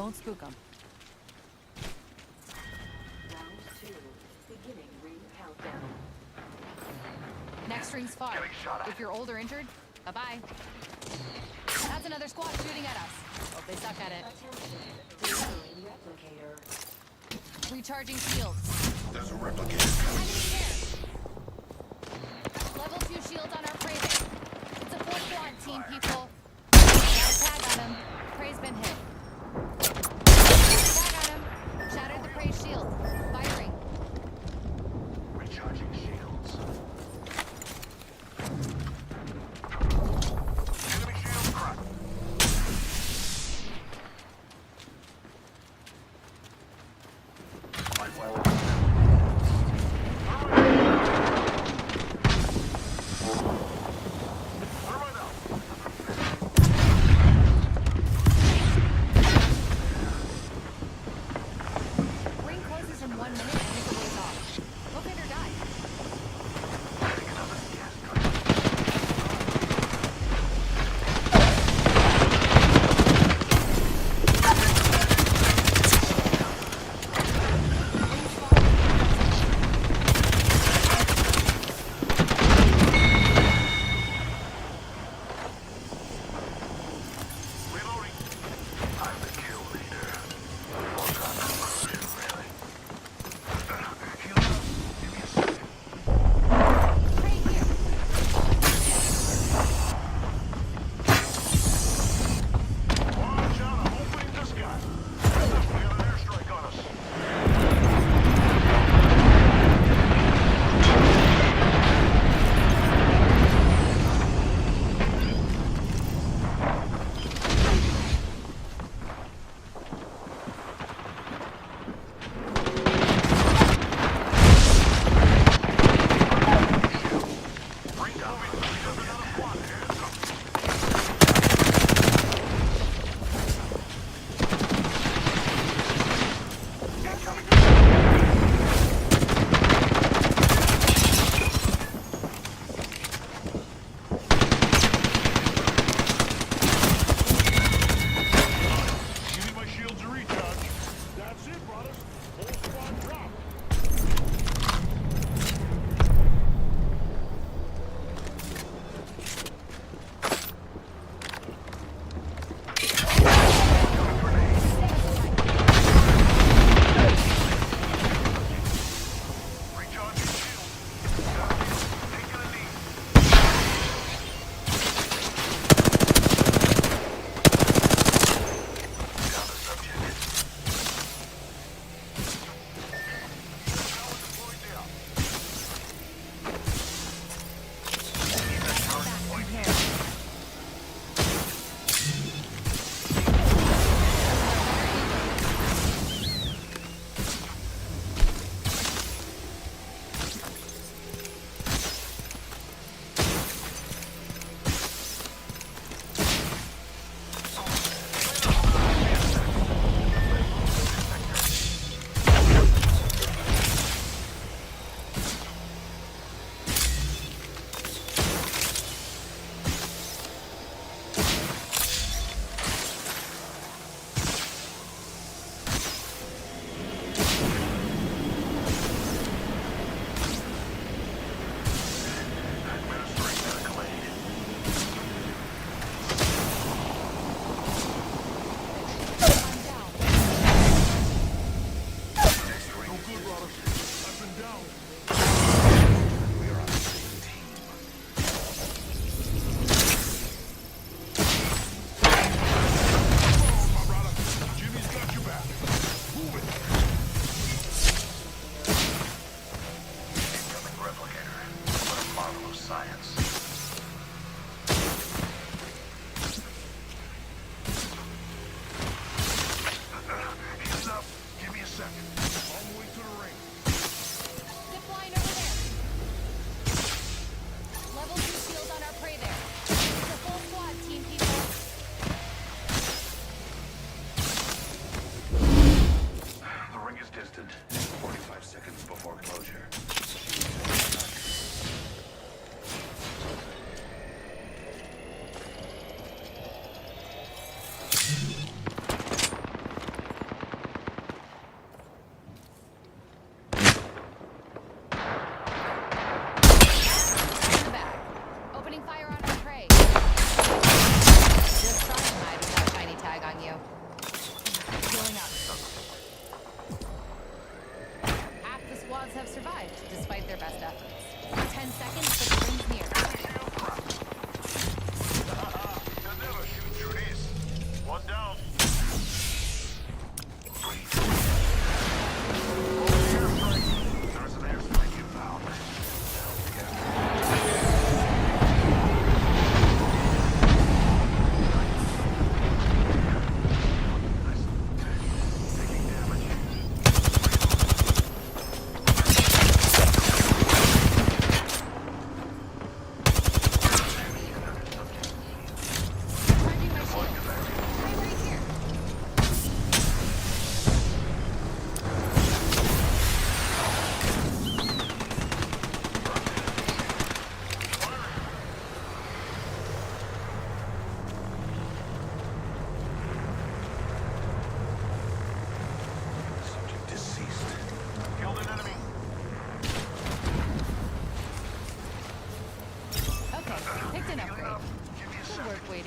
Don't spook them. Round 2, beginning ring countdown. Next ring's far. If you're old or injured, bye-bye. That's another squad shooting at us. Hope they suck at it. Attention, delivering replicator. Recharging shields. There's a replicator. Enemy here. Level 2 shields on our prey base. It's a 4-squad team, people. Got a tag on him. Prey's been hit. Tag on him. Shattered the prey shield. Firing. Recharging shields. Enemy shield cracked. My weapon.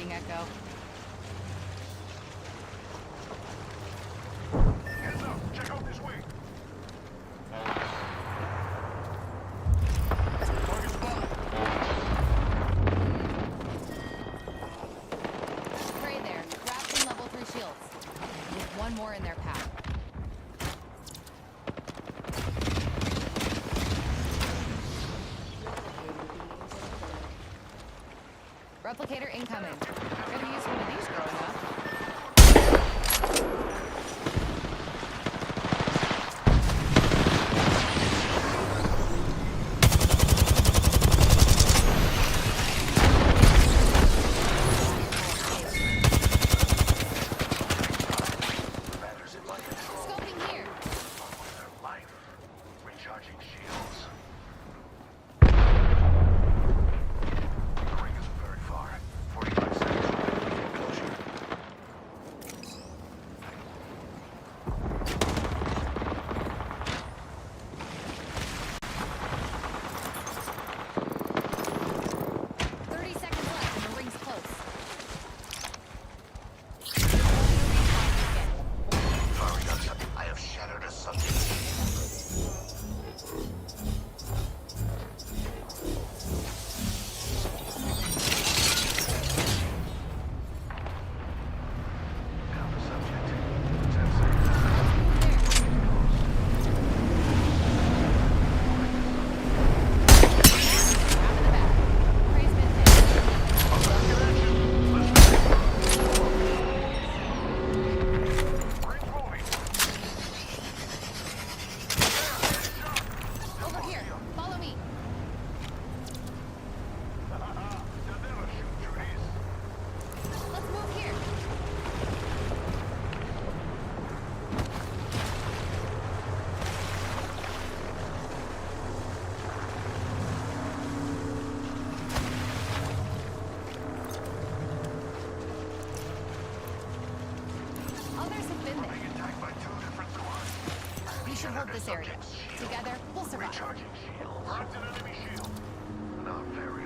exciting, Echo. Heads up. Check out this way. Target spotted. Prey there. Wrapped in level 3 shields. With one more in their path. Replicator incoming. Gonna use one of these growing up. Matters in my control. Scoping here. With their life. Recharging shields. The ring isn't very far. 45 seconds until closure. 30 seconds left and the ring's close. Firing on something. I have shattered a subject. Down the subject. 10 seconds. Out of the back. Prey's been hit. Over here. Follow me. Let's move here. Others have been there. Attacked by 2 different squads. We should hold this area. Together, we'll survive. Recharging shields. An enemy shield. Not very